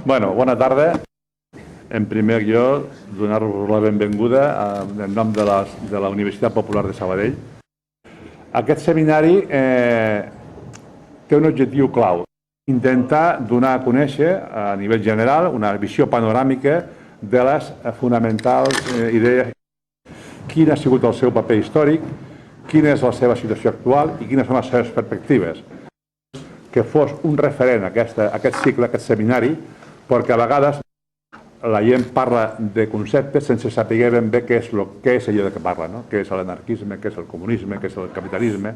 Bueno, bona tarda. En primer lloc, donar-vos la benvinguda en nom de la Universitat Popular de Sabadell. Aquest seminari té un objectiu clau: intentar donar a conèixer a nivell general una visió panoràmica de les fonamentals idees. Quin ha sigut el seu paper històric, quina és la seva situació actual i quines són les seves perspectives. Que fos un referent aquest cicle, aquest seminari, perquè a vegades la gent parla de conceptes sense saber ben bé què és allò de què parla, no? Què és l'anarquisme, què és el comunisme, què és el capitalisme.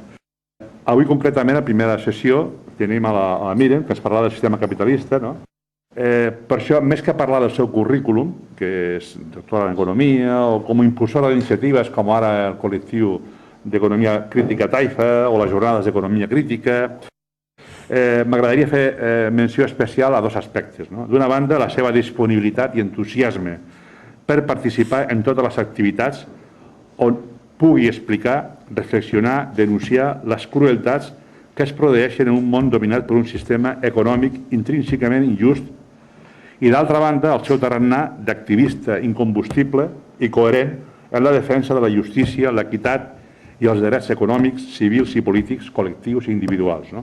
Avui, concretament, a la primera sessió, tenim a la Míriam, que ens parla del sistema capitalista, no? Per això, més que parlar del seu currículum, que és doctora en economia, o com a impulsora d'iniciatives com ara el col·lectiu d'economia crítica Taifa o les jornades d'economia crítica, m'agradaria fer menció especial a dos aspectes. D'una banda, la seva disponibilitat i entusiasme per participar en totes les activitats on pugui explicar, reflexionar, denunciar les crueltats que es produeixen en un món dominat per un sistema econòmic intrínsecament injust, i d'altra banda, el seu tarannà d'activista incombustible i coherent en la defensa de la justícia, l'equitat i els drets econòmics, civils i polítics, col·lectius i individuals.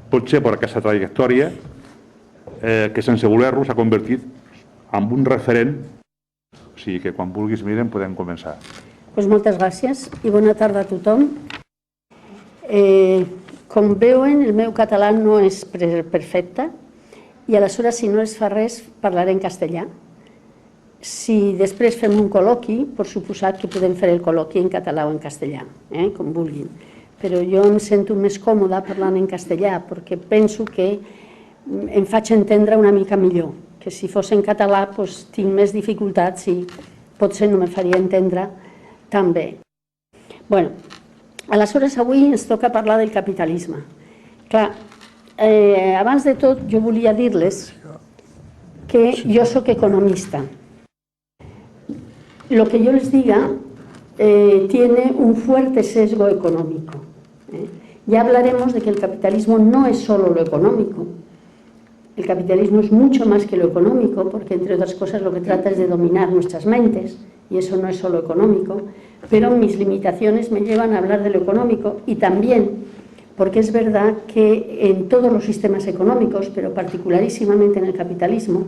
Potser per aquesta trajectòria que sense voler-lo s'ha convertit en un referent, o sigui que quan vulguis, Míriam, podem començar. Moltes gràcies i bona tarda a tothom. Com veuen, el meu català no és perfecte i aleshores, si no es fa res, parlaré en castellà. Si després fem un col·loqui, per suposat que podem fer el col·loqui en català o en castellà, com vulguin. Però jo em sento més còmoda parlant en castellà perquè penso que em faig entendre una mica millor, que si fos en català tinc més dificultats i potser no me faria entendre tan bé. Aleshores, avui ens toca parlar del capitalisme. Clar, abans de tot jo volia dir-les que jo soc economista. Lo que yo les diga tiene un fuerte sesgo económico. Ya hablaremos de que el capitalismo no es solo lo económico. El capitalismo es mucho más que lo económico, porque entre otras cosas lo que trata es de dominar nuestras mentes, y eso no es solo económico, pero mis limitaciones me llevan a hablar de lo económico, y también porque es verdad que en todos los sistemas económicos, pero particularísimamente en el capitalismo,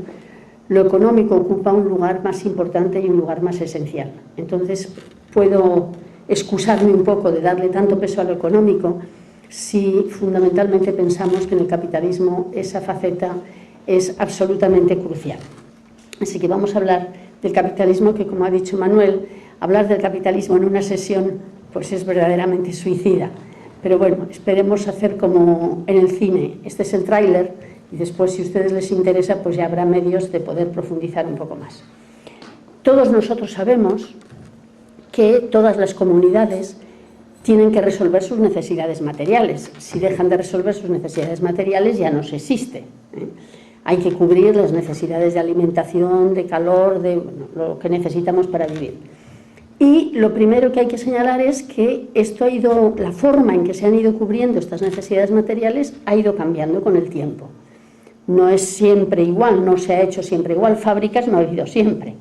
lo económico ocupa un lugar más importante y un lugar más esencial. Entonces, puedo excusarme un poco de darle tanto peso a lo económico si fundamentalmente pensamos que en el capitalismo esa faceta es absolutamente crucial. Así que vamos a hablar del capitalismo, que como ha dicho Manuel, hablar del capitalismo en una sesión pues es verdaderamente suicida. Pero bueno, esperemos hacer como en el cine. Este es el tráiler y después, si a ustedes les interesa, pues ya habrá medios de poder profundizar un poco más. Todos nosotros sabemos que todas las comunidades tienen que resolver sus necesidades materiales. Si dejan de resolver sus necesidades materiales, ya no se existe. Hay que cubrir las necesidades de alimentación, de calor, de lo que necesitamos para vivir. Y lo primero que hay que señalar es que la forma en que se han ido cubriendo estas necesidades materiales ha ido cambiando con el tiempo. No es siempre igual, no se ha hecho siempre igual. Fábricas no ha habido siempre.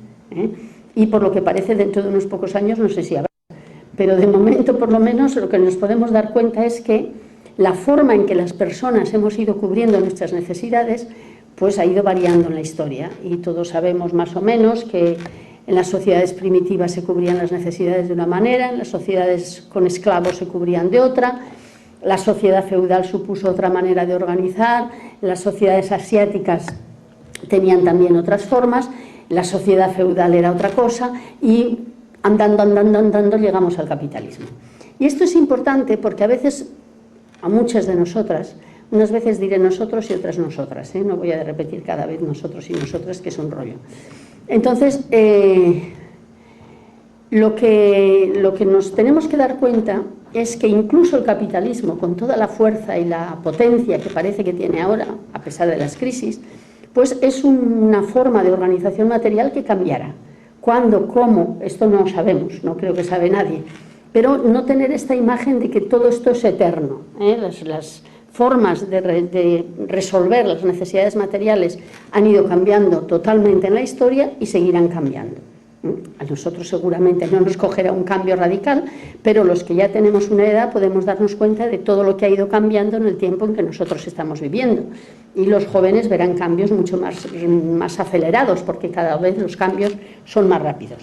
Y por lo que parece, dentro de unos pocos años no sé si habrá. Pero de momento, por lo menos, lo que nos podemos dar cuenta es que la forma en que las personas hemos ido cubriendo nuestras necesidades pues ha ido variando en la historia. Y todos sabemos más o menos que en las sociedades primitivas se cubrían las necesidades de una manera, en las sociedades con esclavos se cubrían de otra, la sociedad feudal supuso otra manera de organizar, las sociedades asiáticas tenían también otras formas, la sociedad feudal era otra cosa y andando llegamos al capitalismo. Y esto es importante porque a veces, a muchas de nosotras, unas veces diré nosotros y otras nosotras, no voy a repetir cada vez nosotros y nosotras, que es un rollo. Entonces, lo que nos tenemos que dar cuenta es que incluso el capitalismo, con toda la fuerza y la potencia que parece que tiene ahora, a pesar de las crisis, pues es una forma de organización material que cambiará. ¿Cuándo? ¿Cómo? Esto no lo sabemos, no creo que sabe nadie. Pero no tener esta imagen de que todo esto es eterno. Las formas de resolver las necesidades materiales han ido cambiando totalmente en la historia y seguirán cambiando. A nosotros seguramente no nos cogerá un cambio radical, pero los que ya tenemos una edad podemos darnos cuenta de todo lo que ha ido cambiando en el tiempo en que nosotros estamos viviendo. Y los jóvenes verán cambios mucho más acelerados, porque cada vez los cambios son más rápidos.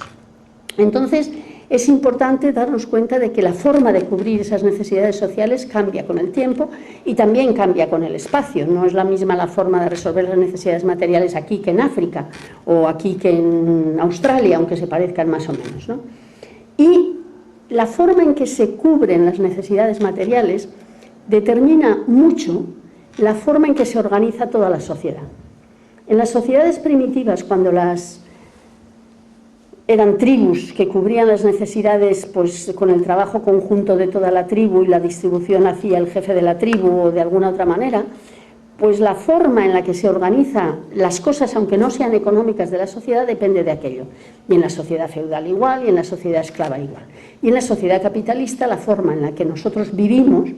Entonces, es importante darnos cuenta de que la forma de cubrir esas necesidades sociales cambia con el tiempo y también cambia con el espacio. No es la misma la forma de resolver las necesidades materiales aquí que en África o aquí que en Australia, aunque se parezcan más o menos, ¿no? Y la forma en que se cubren las necesidades materiales determina mucho la forma en que se organiza toda la sociedad. En las sociedades primitivas, cuando eran tribus que cubrían las necesidades pues, con el trabajo conjunto de toda la tribu y la distribución hacía el jefe de la tribu o de alguna otra manera, pues la forma en la que se organizan las cosas, aunque no sean económicas de la sociedad, depende de aquello. Y en la sociedad feudal igual, y en la sociedad esclava igual. Y en la sociedad capitalista, la forma en la que nosotros vivimos,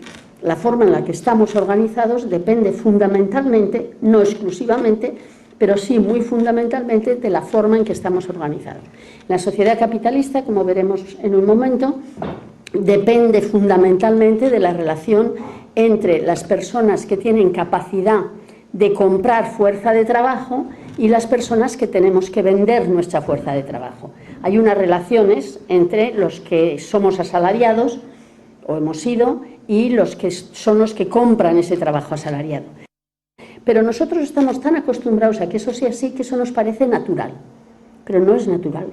la forma en la que estamos organizados, depende fundamentalmente, no exclusivamente, pero sí muy fundamentalmente de la forma en que estamos organizados. La sociedad capitalista, como veremos en un momento, depende fundamentalmente de la relación entre las personas que tienen capacidad de comprar fuerza de trabajo y las personas que tenemos que vender nuestra fuerza de trabajo. Hay unas relaciones entre los que somos asalariados, o hemos sido, y los que son los que compran ese trabajo asalariado. Pero nosotros estamos tan acostumbrados a que eso sea así que eso nos parece natural, pero no es natural.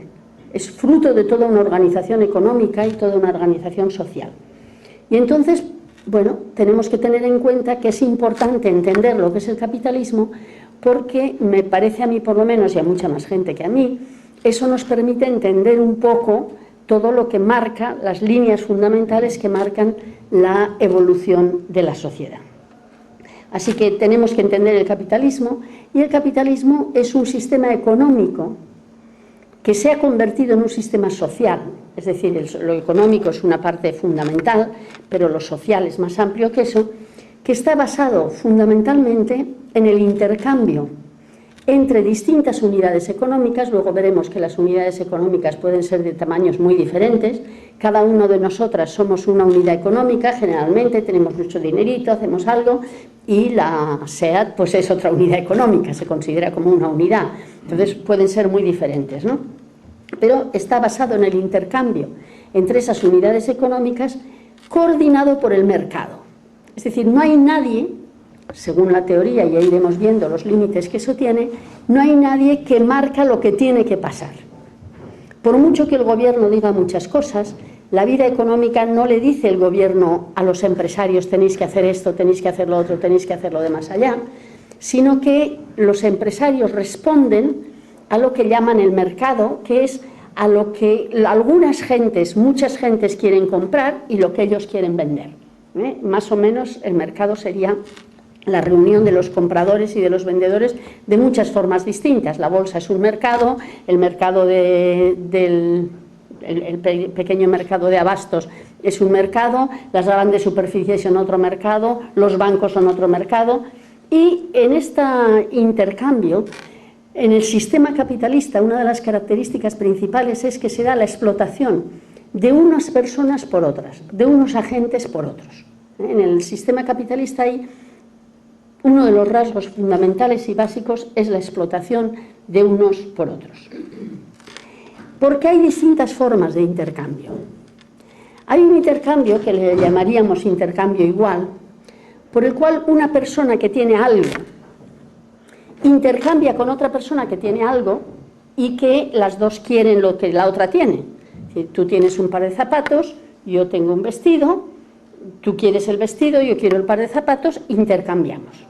Es fruto de toda una organización económica y toda una organización social. Y entonces, bueno, tenemos que tener en cuenta que es importante entender lo que es el capitalismo porque me parece a mí por lo menos y a mucha más gente que a mí, eso nos permite entender un poco todo lo que marca las líneas fundamentales que marcan la evolución de la sociedad. Así que tenemos que entender el capitalismo y el capitalismo es un sistema económico que se ha convertido en un sistema social, es decir, lo económico es una parte fundamental, pero lo social es más amplio que eso, que está basado fundamentalmente en el intercambio entre distintas unidades económicas. Luego veremos que las unidades económicas pueden ser de tamaños muy diferentes. Cada uno de nosotras somos una unidad económica, generalmente tenemos mucho dinerito, hacemos algo, y la SEAT pues es otra unidad económica, se considera como una unidad. Entonces pueden ser muy diferentes, ¿no? Pero está basado en el intercambio entre esas unidades económicas coordinado por el mercado. Es decir, no hay nadie, según la teoría, y ahí iremos viendo los límites que eso tiene, no hay nadie que marca lo que tiene que pasar. Por mucho que el gobierno diga muchas cosas, la vida económica no le dice el gobierno a los empresarios tenéis que hacer esto, tenéis que hacer lo otro, tenéis que hacer lo de más allá, sino que los empresarios responden a lo que llaman el mercado, que es a lo que algunas gentes, muchas gentes quieren comprar y lo que ellos quieren vender. Más o menos el mercado sería la reunión de los compradores y de los vendedores de muchas formas distintas. La bolsa es un mercado, el mercado el pequeño mercado de abastos es un mercado, las grandes superficies son otro mercado, los bancos son otro mercado, y en este intercambio, en el sistema capitalista, una de las características principales es que se da la explotación de unas personas por otras, de unos agentes por otros. En el sistema capitalista hay uno de los rasgos fundamentales y básicos es la explotación de unos por otros. Porque hay distintas formas de intercambio. Hay un intercambio que le llamaríamos intercambio igual, por el cual una persona que tiene algo intercambia con otra persona que tiene algo y que las dos quieren lo que la otra tiene. Es decir, tú tienes un par de zapatos, yo tengo un vestido, tú quieres el vestido, yo quiero el par de zapatos, intercambiamos.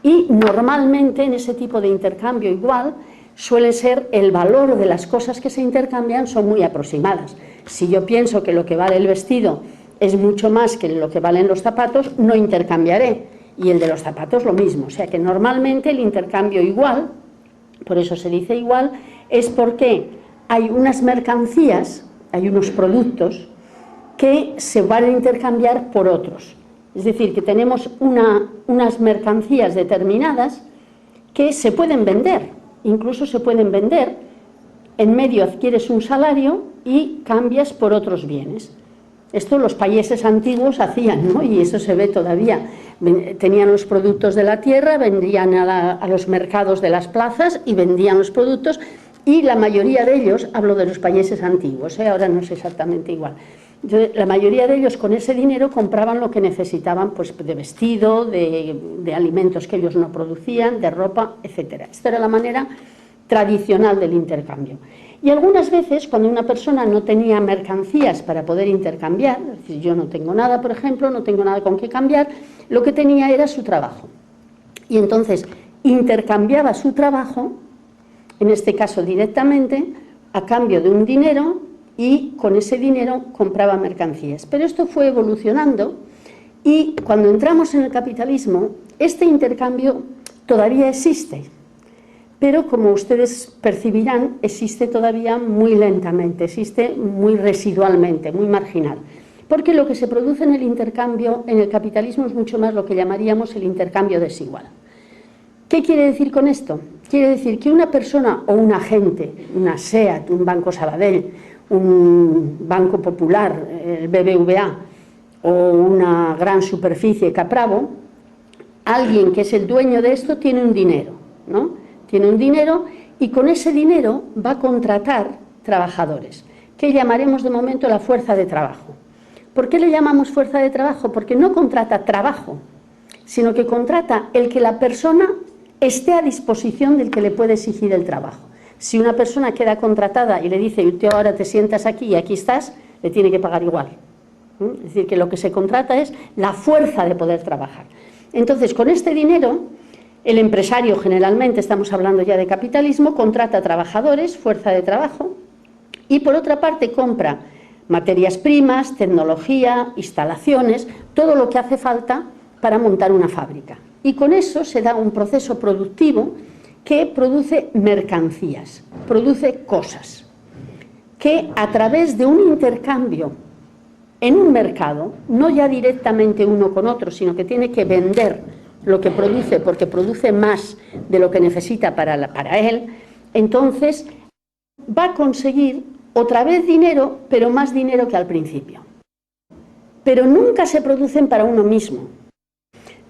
Y normalmente en ese tipo de intercambio igual suele ser el valor de las cosas que se intercambian son muy aproximadas. Si yo pienso que lo que vale el vestido es mucho más que lo que valen los zapatos, no intercambiaré. Y el de los zapatos lo mismo. O sea que normalmente el intercambio igual, por eso se dice igual, es porque hay unas mercancías, hay unos productos que se van a intercambiar por otros. Es decir, que tenemos unas mercancías determinadas que se pueden vender, incluso se pueden vender, en medio adquieres un salario y cambias por otros bienes. Esto los países antiguos hacían, ¿no? Y eso se ve todavía. Tenían los productos de la tierra, vendían a los mercados de las plazas y vendían los productos, y la mayoría de ellos, hablo de los países antiguos, ahora no es exactamente igual, entonces, la mayoría de ellos con ese dinero compraban lo que necesitaban, pues de vestido, de alimentos que ellos no producían, de ropa, etc. Esta era la manera tradicional del intercambio. Y algunas veces, cuando una persona no tenía mercancías para poder intercambiar, es decir, yo no tengo nada, por ejemplo, no tengo nada con qué cambiar, lo que tenía era su trabajo. Y entonces intercambiaba su trabajo, en este caso directamente, a cambio de un dinero, y con ese dinero compraba mercancías. Pero esto fue evolucionando, y cuando entramos en el capitalismo, este intercambio todavía existe. Pero como ustedes percibirán, existe todavía muy lentamente, existe muy residualmente, muy marginal. Porque lo que se produce en el intercambio, en el capitalismo, es mucho más lo que llamaríamos el intercambio desigual. ¿Qué quiere decir con esto? Quiere decir que una persona o un agente, una SEAT, un Banco Sabadell, un Banco Popular, el BBVA, o una gran superficie, Capravo, alguien que es el dueño de esto tiene un dinero, ¿no? Tiene un dinero y con ese dinero va a contratar trabajadores, que llamaremos de momento la fuerza de trabajo. ¿Por qué le llamamos fuerza de trabajo? Porque no contrata trabajo, sino que contrata el que la persona esté a disposición del que le puede exigir el trabajo. Si una persona queda contratada y le dice, tú ahora te sientas aquí y aquí estás, le tiene que pagar igual. Es decir, que lo que se contrata es la fuerza de poder trabajar. Entonces, con este dinero, el empresario, generalmente, estamos hablando ya de capitalismo, contrata trabajadores, fuerza de trabajo, y por otra parte compra materias primas, tecnología, instalaciones, todo lo que hace falta para montar una fábrica. Y con eso se da un proceso productivo que produce mercancías, produce cosas, que a través de un intercambio en un mercado, no ya directamente uno con otro, sino que tiene que vender lo que produce porque produce más de lo que necesita para él, entonces va a conseguir otra vez dinero, pero más dinero que al principio. Pero nunca se producen para uno mismo.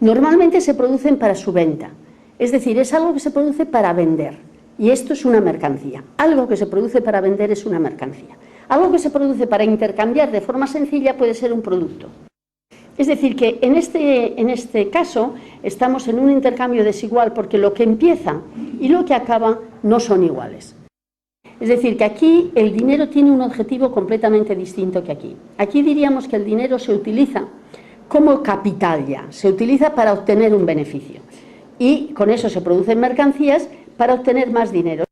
Normalmente se producen para su venta. Es decir, es algo que se produce para vender. Y esto es una mercancía. Algo que se produce para vender es una mercancía. Algo que se produce para intercambiar de forma sencilla puede ser un producto. Es decir, que en este caso estamos en un intercambio desigual porque lo que empieza y lo que acaba no son iguales. Es decir, que aquí el dinero tiene un objetivo completamente distinto que aquí. Aquí diríamos que el dinero se utiliza como capital ya, se utiliza para obtener un beneficio. Y con eso se producen mercancías para obtener más dinero.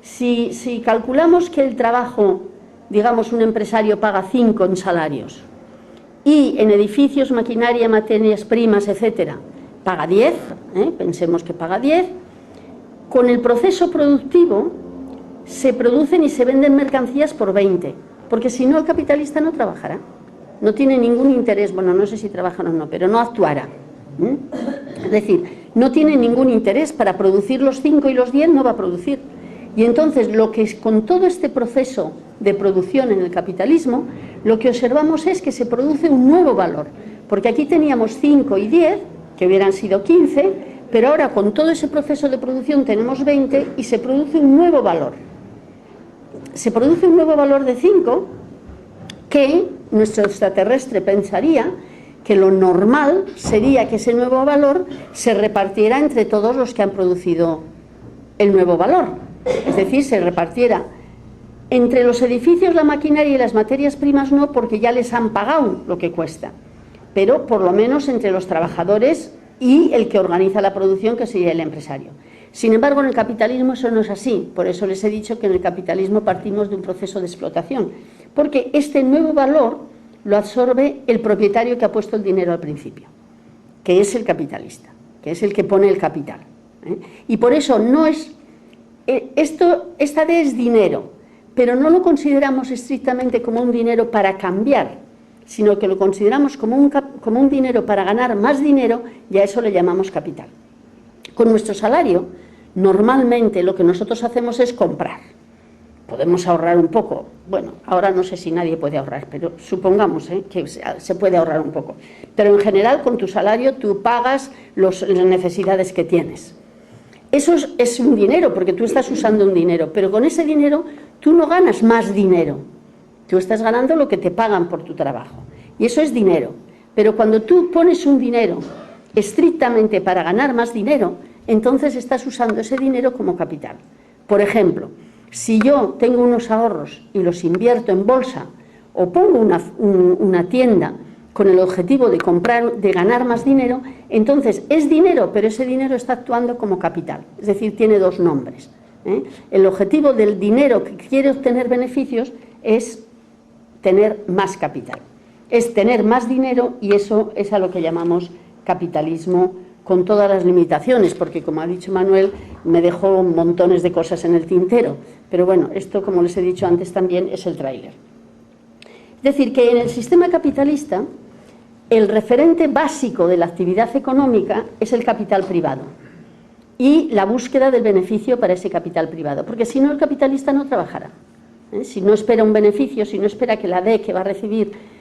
Si calculamos que el trabajo, digamos, un empresario paga 5 en salarios y en edificios, maquinaria, materias primas, etcétera, paga 10, pensemos que paga 10, con el proceso productivo se producen y se venden mercancías por 20, porque si no el capitalista no trabajará, no tiene ningún interés, bueno, no sé si trabajan o no, pero no actuará. Es decir, no tiene ningún interés para producir los 5 y los 10, no va a producir. Y entonces lo que es con todo este proceso de producción en el capitalismo, lo que observamos es que se produce un nuevo valor, porque aquí teníamos 5 y 10, que hubieran sido 15, pero ahora con todo ese proceso de producción tenemos 20 y se produce un nuevo valor. Se produce un nuevo valor de 5 que nuestro extraterrestre pensaría que lo normal sería que ese nuevo valor se repartiera entre todos los que han producido el nuevo valor. Es decir, se repartiera entre los edificios, la maquinaria y las materias primas no, porque ya les han pagado lo que cuesta, pero por lo menos entre los trabajadores y el que organiza la producción, que sería el empresario. Sin embargo, en el capitalismo eso no es así, por eso les he dicho que en el capitalismo partimos de un proceso de explotación, porque este nuevo valor lo absorbe el propietario que ha puesto el dinero al principio, que es el capitalista, que es el que pone el capital. Y por eso no es... Esta D es dinero, pero no lo consideramos estrictamente como un dinero para cambiar, sino que lo consideramos como un dinero para ganar más dinero, y a eso le llamamos capital. Con nuestro salario, normalmente lo que nosotros hacemos es comprar. Podemos ahorrar un poco. Bueno, ahora no sé si nadie puede ahorrar, pero supongamos que se puede ahorrar un poco. Pero en general, con tu salario, tú pagas las necesidades que tienes. Eso es un dinero, porque tú estás usando un dinero, pero con ese dinero tú no ganas más dinero. Tú estás ganando lo que te pagan por tu trabajo. Y eso es dinero. Pero cuando tú pones un dinero estrictamente para ganar más dinero, entonces estás usando ese dinero como capital. Por ejemplo, si yo tengo unos ahorros y los invierto en bolsa o pongo una tienda con el objetivo de ganar más dinero, entonces es dinero, pero ese dinero está actuando como capital. Es decir, tiene dos nombres. El objetivo del dinero que quiere obtener beneficios es tener más capital. Es tener más dinero, y eso es a lo que llamamos capitalismo, con todas las limitaciones, porque como ha dicho Manuel, me dejó montones de cosas en el tintero, pero bueno, esto, como les he dicho antes, también es el tráiler. Es decir, que en el sistema capitalista el referente básico de la actividad económica es el capital privado y la búsqueda del beneficio para ese capital privado, porque si no, el capitalista no trabajará. Si no espera un beneficio, si no espera que la D que va a recibir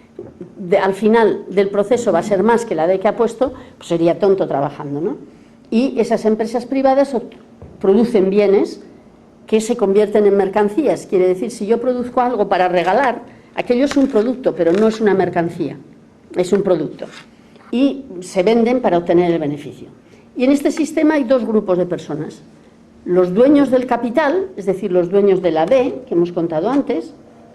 al final del proceso va a ser más que la D que ha puesto, pues sería tonto trabajando, ¿no? Y esas empresas privadas producen bienes que se convierten en mercancías. Quiere decir, si yo produzco algo para regalar, aquello es un producto, pero no es una mercancía, es un producto. Y se venden para obtener el beneficio. Y en este sistema hay dos grupos de personas. Los dueños del capital, es decir, los dueños de la D, que hemos contado antes,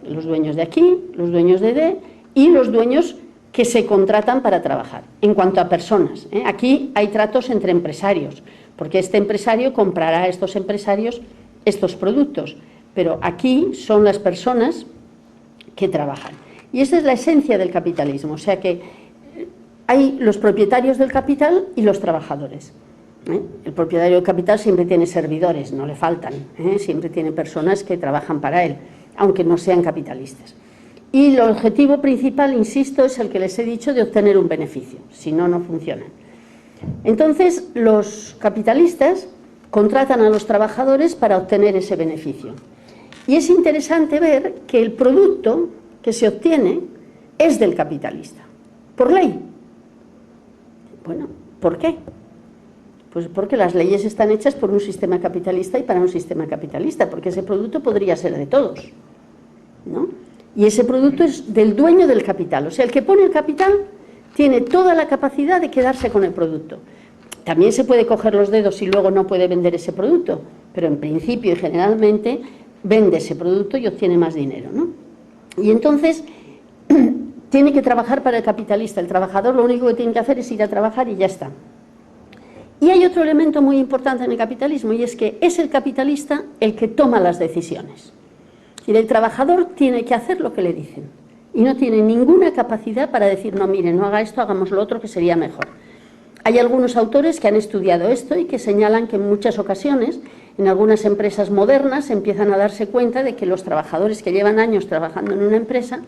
los dueños de aquí, los dueños de D, y los dueños que se contratan para trabajar. En cuanto a personas, aquí hay tratos entre empresarios, porque este empresario comprará a estos empresarios estos productos, pero aquí son las personas que trabajan. Y esa es la esencia del capitalismo, o sea que hay los propietarios del capital y los trabajadores. El propietario del capital siempre tiene servidores, no le faltan, siempre tiene personas que trabajan para él, aunque no sean capitalistas. Y el objetivo principal, insisto, es el que les he dicho, de obtener un beneficio, si no, no funcionan. Entonces, los capitalistas contratan a los trabajadores para obtener ese beneficio. Y es interesante ver que el producto que se obtiene es del capitalista, por ley. Bueno, ¿por qué? Pues porque las leyes están hechas por un sistema capitalista y para un sistema capitalista, porque ese producto podría ser de todos, ¿no? Y ese producto es del dueño del capital, o sea, el que pone el capital tiene toda la capacidad de quedarse con el producto. También se puede coger los dedos y luego no puede vender ese producto, pero en principio y generalmente vende ese producto y obtiene más dinero, ¿no? Y entonces tiene que trabajar para el capitalista. El trabajador lo único que tiene que hacer es ir a trabajar y ya está. Y hay otro elemento muy importante en el capitalismo, y es que es el capitalista el que toma las decisiones. Y el trabajador tiene que hacer lo que le dicen y no tiene ninguna capacidad para decir, no, mire, no haga esto, hagamos lo otro, que sería mejor. Hay algunos autores que han estudiado esto y que señalan que en muchas ocasiones, en algunas empresas modernas, empiezan a darse cuenta de que los trabajadores que llevan años trabajando en una empresa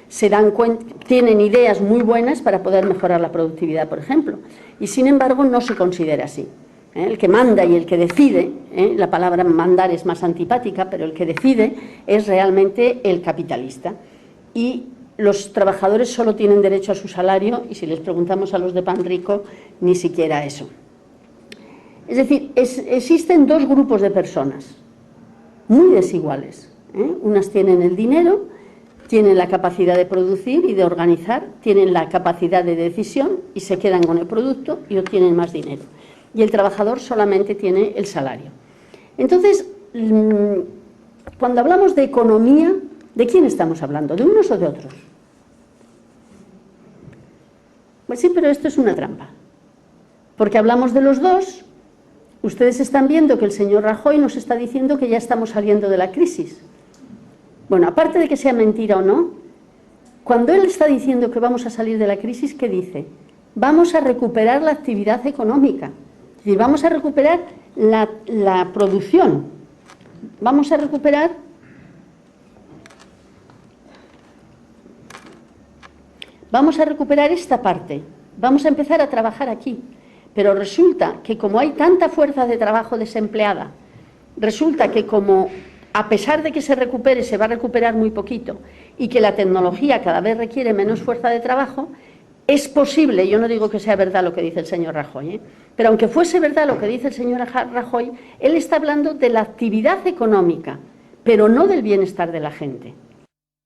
se dan cuenta, tienen ideas muy buenas para poder mejorar la productividad, por ejemplo, y sin embargo no se considera así. El que manda y el que decide, la palabra mandar es más antipática, pero el que decide es realmente el capitalista. Y los trabajadores solo tienen derecho a su salario, y si les preguntamos a los de Panrico, ni siquiera eso. Es decir, existen dos grupos de personas muy desiguales. Unas tienen el dinero, tienen la capacidad de producir y de organizar, tienen la capacidad de decisión y se quedan con el producto y obtienen más dinero. Y el trabajador solamente tiene el salario. Entonces, cuando hablamos de economía, ¿de quién estamos hablando? ¿De unos o de otros? Pues sí, pero esto es una trampa. Porque hablamos de los dos. Ustedes están viendo que el señor Rajoy nos está diciendo que ya estamos saliendo de la crisis. Bueno, aparte de que sea mentira o no, cuando él está diciendo que vamos a salir de la crisis, ¿qué dice? Vamos a recuperar la actividad económica. Es decir, vamos a recuperar la producción, vamos a recuperar vamos a recuperar esta parte, vamos a empezar a trabajar aquí. Pero resulta que como hay tanta fuerza de trabajo desempleada, resulta que como a pesar de que se recupere, se va a recuperar muy poquito y que la tecnología cada vez requiere menos fuerza de trabajo, es posible, yo no digo que sea verdad lo que dice el señor Rajoy, pero aunque fuese verdad lo que dice el señor Rajoy, él está hablando de la actividad económica, pero no del bienestar de la gente.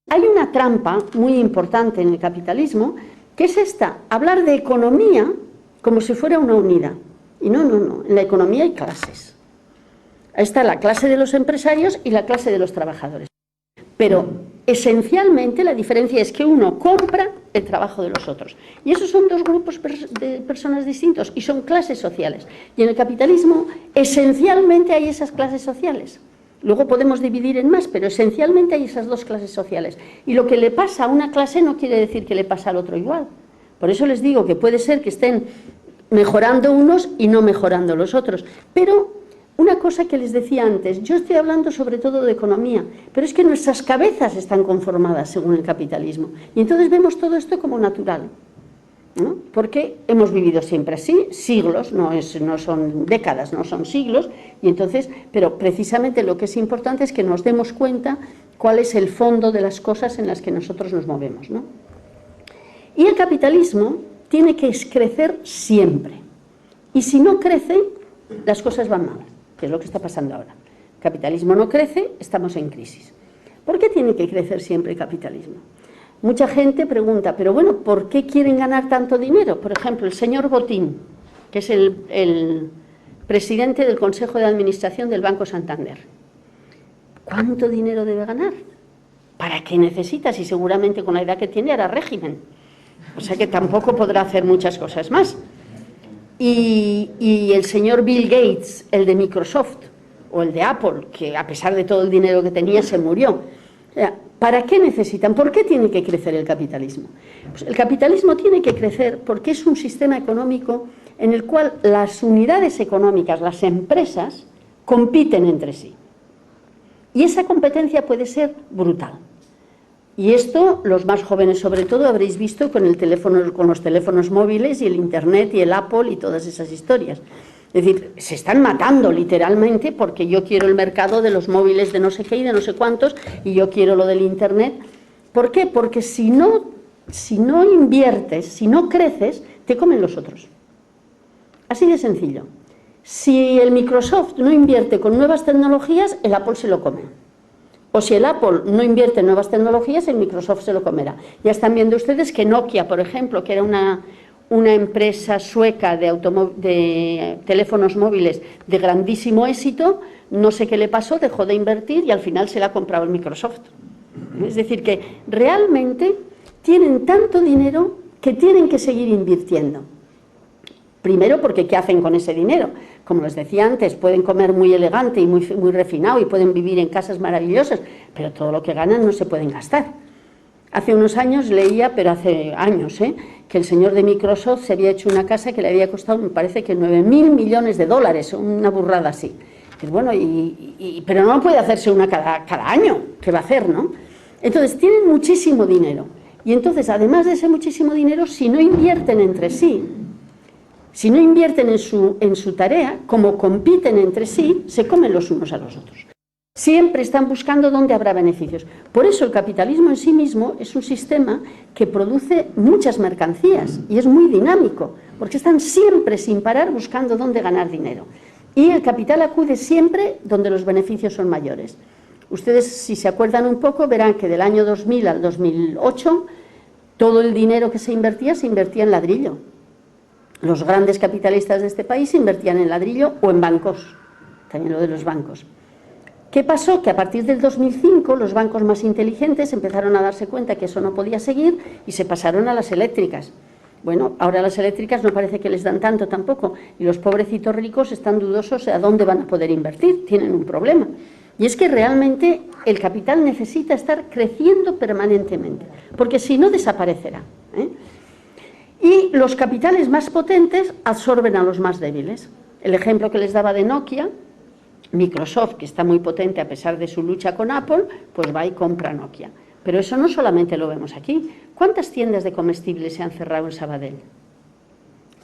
Hay una trampa muy importante en el capitalismo, que es esta, hablar de economía como si fuera una unidad. Y no, en la economía hay clases. Ahí está la clase de los empresarios y la clase de los trabajadores. Pero esencialmente la diferencia es que uno compra el trabajo de los otros. Y esos son dos grupos de personas distintos y son clases sociales. Y en el capitalismo esencialmente hay esas clases sociales. Luego podemos dividir en más, pero esencialmente hay esas dos clases sociales. Y lo que le pasa a una clase no quiere decir que le pasa al otro igual. Por eso les digo que puede ser que estén mejorando unos y no mejorando los otros. Pero una cosa que les decía antes, yo estoy hablando sobre todo de economía, pero es que nuestras cabezas están conformadas según el capitalismo. Y entonces vemos todo esto como natural, ¿no? Porque hemos vivido siempre así, siglos, no son décadas, no son siglos, y entonces, pero precisamente lo que es importante es que nos demos cuenta cuál es el fondo de las cosas en las que nosotros nos movemos, ¿no? Y el capitalismo tiene que crecer siempre, y si no crece, las cosas van mal, que es lo que está pasando ahora. El capitalismo no crece, estamos en crisis. ¿Por qué tiene que crecer siempre el capitalismo? Mucha gente pregunta, pero bueno, ¿por qué quieren ganar tanto dinero? Por ejemplo, el señor Botín, que es el presidente del Consejo de Administración del Banco Santander. ¿Cuánto dinero debe ganar? ¿Para qué necesita? Si seguramente con la edad que tiene hará régimen. O sea que tampoco podrá hacer muchas cosas más. Y el señor Bill Gates, el de Microsoft, o el de Apple, que a pesar de todo el dinero que tenía se murió. O sea, ¿para qué necesitan? ¿Por qué tiene que crecer el capitalismo? Pues el capitalismo tiene que crecer porque es un sistema económico en el cual las unidades económicas, las empresas, compiten entre sí. Y esa competencia puede ser brutal. Y esto, los más jóvenes sobre todo, habréis visto con los teléfonos móviles y el Internet y el Apple y todas esas historias. Es decir, se están matando literalmente porque yo quiero el mercado de los móviles de no sé qué y de no sé cuántos y yo quiero lo del Internet. ¿Por qué? Porque si no inviertes, si no creces, te comen los otros. Así de sencillo. Si el Microsoft no invierte con nuevas tecnologías, el Apple se lo come. O si el Apple no invierte en nuevas tecnologías, el Microsoft se lo comerá. Ya están viendo ustedes que Nokia, por ejemplo, que era una empresa sueca de teléfonos móviles de grandísimo éxito, no sé qué le pasó, dejó de invertir y al final se la ha comprado el Microsoft. Es decir, que realmente tienen tanto dinero que tienen que seguir invirtiendo. Primero porque ¿qué hacen con ese dinero? Como les decía antes, pueden comer muy elegante y muy refinado y pueden vivir en casas maravillosas, pero todo lo que ganan no se pueden gastar. Hace unos años leía, pero hace años, que el señor de Microsoft se había hecho una casa que le había costado, me parece que 9.000 millones de dólares, una burrada así. Y bueno, pero no puede hacerse una cada año, ¿qué va a hacer, no? Entonces, tienen muchísimo dinero. Y entonces, además de ese muchísimo dinero, si no invierten entre sí, si no invierten en su tarea, como compiten entre sí, se comen los unos a los otros. Siempre están buscando dónde habrá beneficios. Por eso el capitalismo en sí mismo es un sistema que produce muchas mercancías y es muy dinámico, porque están siempre sin parar buscando dónde ganar dinero. Y el capital acude siempre donde los beneficios son mayores. Ustedes, si se acuerdan un poco, verán que del año 2000 al 2008, todo el dinero que se invertía en ladrillo. Los grandes capitalistas de este país invertían en ladrillo o en bancos, también lo de los bancos. ¿Qué pasó? Que a partir del 2005 los bancos más inteligentes empezaron a darse cuenta que eso no podía seguir y se pasaron a las eléctricas. Bueno, ahora las eléctricas no parece que les dan tanto tampoco y los pobrecitos ricos están dudosos de a dónde van a poder invertir, tienen un problema. Y es que realmente el capital necesita estar creciendo permanentemente, porque si no desaparecerá, Y los capitales más potentes absorben a los más débiles. El ejemplo que les daba de Nokia, Microsoft, que está muy potente a pesar de su lucha con Apple, pues va y compra Nokia. Pero eso no solamente lo vemos aquí. ¿Cuántas tiendas de comestibles se han cerrado en Sabadell?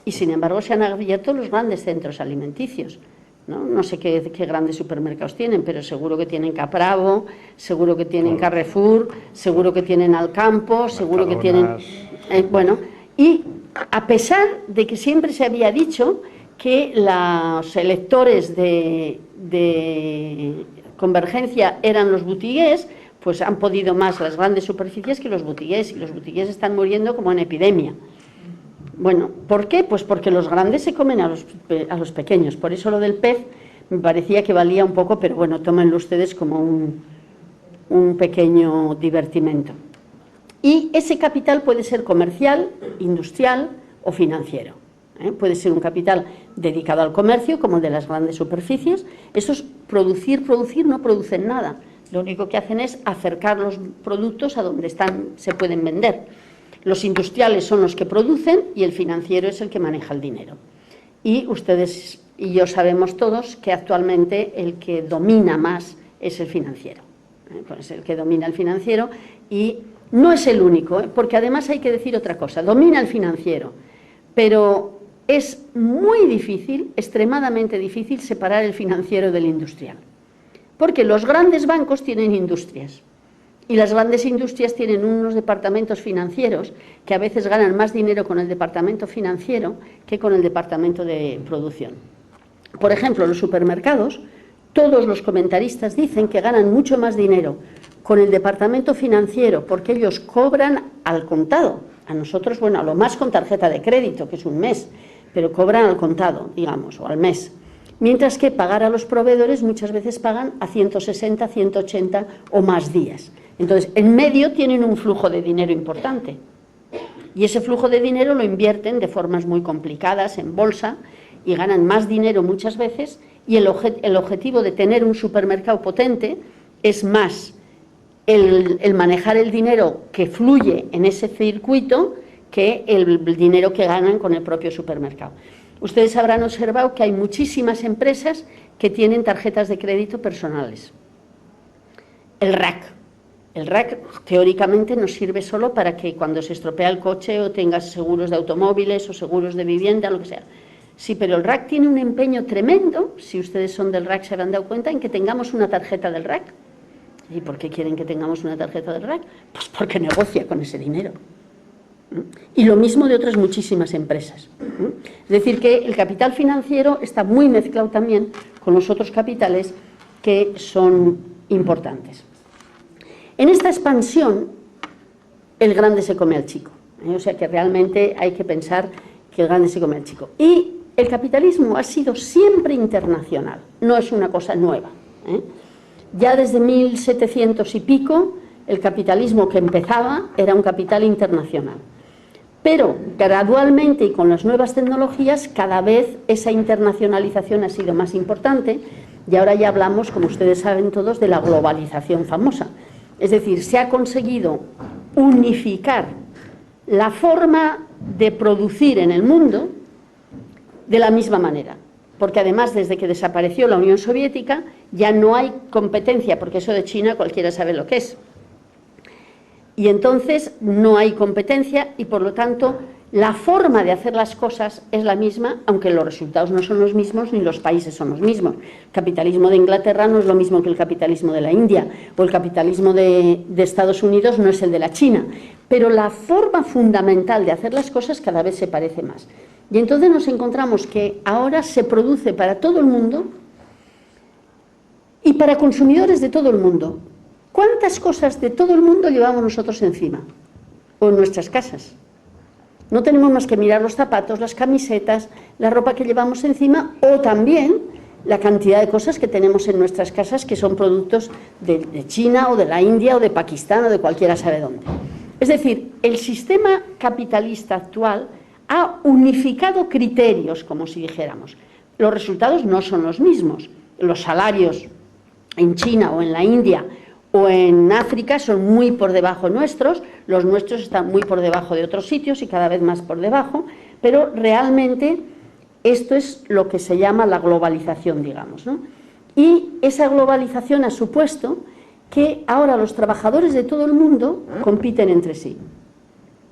Y sin embargo se han abierto los grandes centros alimenticios. No sé qué grandes supermercados tienen, pero seguro que tienen Capravo, seguro que tienen Carrefour, seguro que tienen Alcampo, seguro que tienen... bueno, y a pesar de que siempre se había dicho que los electores de Convergencia eran los botigués, pues han podido más las grandes superficies que los botigués, y los botigués están muriendo como en epidemia. Bueno, ¿por qué? Pues porque los grandes se comen a los pequeños. Por eso lo del pez me parecía que valía un poco, pero bueno, tómenlo ustedes como un pequeño divertimento. Y ese capital puede ser comercial, industrial o financiero. Puede ser un capital dedicado al comercio, como el de las grandes superficies. Eso es producir, no producen nada. Lo único que hacen es acercar los productos a donde se pueden vender. Los industriales son los que producen y el financiero es el que maneja el dinero. Y ustedes y yo sabemos todos que actualmente el que domina más es el financiero. Pues el que domina el financiero, y no es el único, porque además hay que decir otra cosa: domina el financiero, pero es muy difícil, extremadamente difícil, separar el financiero del industrial. Porque los grandes bancos tienen industrias. Y las grandes industrias tienen unos departamentos financieros que a veces ganan más dinero con el departamento financiero que con el departamento de producción. Por ejemplo, los supermercados, todos los comentaristas dicen que ganan mucho más dinero con el departamento financiero, porque ellos cobran al contado. A nosotros, bueno, a lo más con tarjeta de crédito, que es un mes, pero cobran al contado, digamos, o al mes. Mientras que pagar a los proveedores muchas veces pagan a 160, 180 o más días. Entonces, en medio tienen un flujo de dinero importante. Y ese flujo de dinero lo invierten de formas muy complicadas en bolsa y ganan más dinero muchas veces, y el objetivo de tener un supermercado potente es más el manejar el dinero que fluye en ese circuito que el dinero que ganan con el propio supermercado. Ustedes habrán observado que hay muchísimas empresas que tienen tarjetas de crédito personales. El RAC teóricamente nos sirve solo para que cuando se estropea el coche o tengas seguros de automóviles o seguros de vivienda, lo que sea. Sí, pero el RAC tiene un empeño tremendo, si ustedes son del RAC se habrán dado cuenta, en que tengamos una tarjeta del RAC. ¿Y por qué quieren que tengamos una tarjeta del RAC? Pues porque negocia con ese dinero. Y lo mismo de otras muchísimas empresas. Es decir, que el capital financiero está muy mezclado también con los otros capitales que son importantes. En esta expansión, el grande se come al chico. O sea que realmente hay que pensar que el grande se come al chico. Y el capitalismo ha sido siempre internacional, no es una cosa nueva. Ya desde 1700 y pico, el capitalismo que empezaba era un capital internacional. Pero gradualmente y con las nuevas tecnologías, cada vez esa internacionalización ha sido más importante, y ahora ya hablamos, como ustedes saben todos, de la globalización famosa. Es decir, se ha conseguido unificar la forma de producir en el mundo de la misma manera. Porque además, desde que desapareció la Unión Soviética, ya no hay competencia, porque eso de China cualquiera sabe lo que es. Y entonces no hay competencia y, por lo tanto, la forma de hacer las cosas es la misma, aunque los resultados no son los mismos ni los países son los mismos. El capitalismo de Inglaterra no es lo mismo que el capitalismo de la India, o el capitalismo de Estados Unidos no es el de la China, pero la forma fundamental de hacer las cosas cada vez se parece más. Y entonces nos encontramos que ahora se produce para todo el mundo y para consumidores de todo el mundo. ¿Cuántas cosas de todo el mundo llevamos nosotros encima o en nuestras casas? No tenemos más que mirar los zapatos, las camisetas, la ropa que llevamos encima, o también la cantidad de cosas que tenemos en nuestras casas que son productos de China o de la India o de Pakistán o de cualquiera sabe dónde. Es decir, el sistema capitalista actual ha unificado criterios, como si dijéramos. Los resultados no son los mismos. Los salarios en China o en la India o en África son muy por debajo nuestros, los nuestros están muy por debajo de otros sitios y cada vez más por debajo, pero realmente esto es lo que se llama la globalización, digamos, ¿no? Y esa globalización ha supuesto que ahora los trabajadores de todo el mundo compiten entre sí.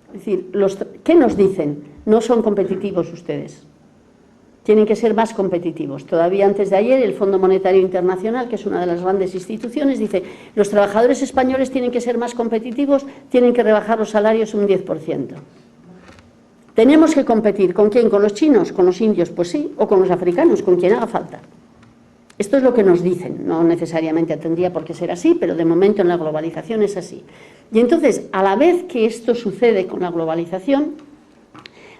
Es decir, ¿qué nos dicen? No son competitivos ustedes. Tienen que ser más competitivos. Todavía antes de ayer el Fondo Monetario Internacional, que es una de las grandes instituciones, dice los trabajadores españoles tienen que ser más competitivos, tienen que rebajar los salarios un 10%. ¿Tenemos que competir con quién? ¿Con los chinos? ¿Con los indios? Pues sí, o con los africanos, con quien haga falta. Esto es lo que nos dicen, no necesariamente tendría por qué ser así, pero de momento en la globalización es así. Y entonces, a la vez que esto sucede con la globalización,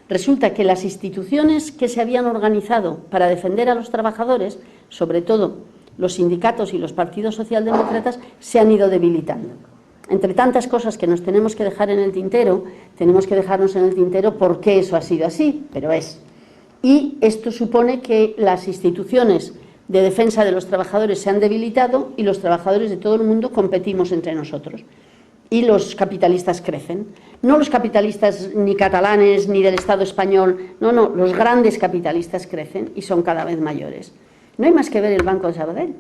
resulta que las instituciones que se habían organizado para defender a los trabajadores, sobre todo los sindicatos y los partidos socialdemócratas, se han ido debilitando. Entre tantas cosas que nos tenemos que dejar en el tintero, tenemos que dejarnos en el tintero por qué eso ha sido así, pero es. Y esto supone que las instituciones de defensa de los trabajadores se han debilitado y los trabajadores de todo el mundo competimos entre nosotros. Y los capitalistas crecen. No los capitalistas ni catalanes ni del Estado español, no, los grandes capitalistas crecen y son cada vez mayores. No hay más que ver el Banco de Sabadell.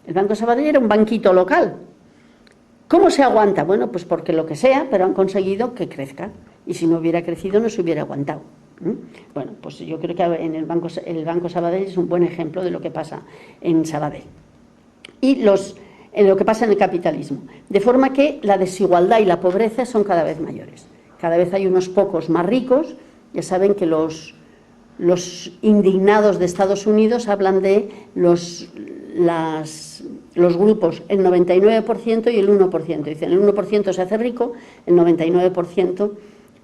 El Banco de Sabadell era un banquito local. ¿Cómo se aguanta? Bueno, pues porque lo que sea, pero han conseguido que crezca. Y si no hubiera crecido no se hubiera aguantado. Bueno, pues yo creo que en el Banco Sabadell es un buen ejemplo de lo que pasa en Sabadell. Y en lo que pasa en el capitalismo. De forma que la desigualdad y la pobreza son cada vez mayores. Cada vez hay unos pocos más ricos. Ya saben que los indignados de Estados Unidos hablan de los grupos, el 99% y el 1%. Dicen, el 1% se hace rico, el 99%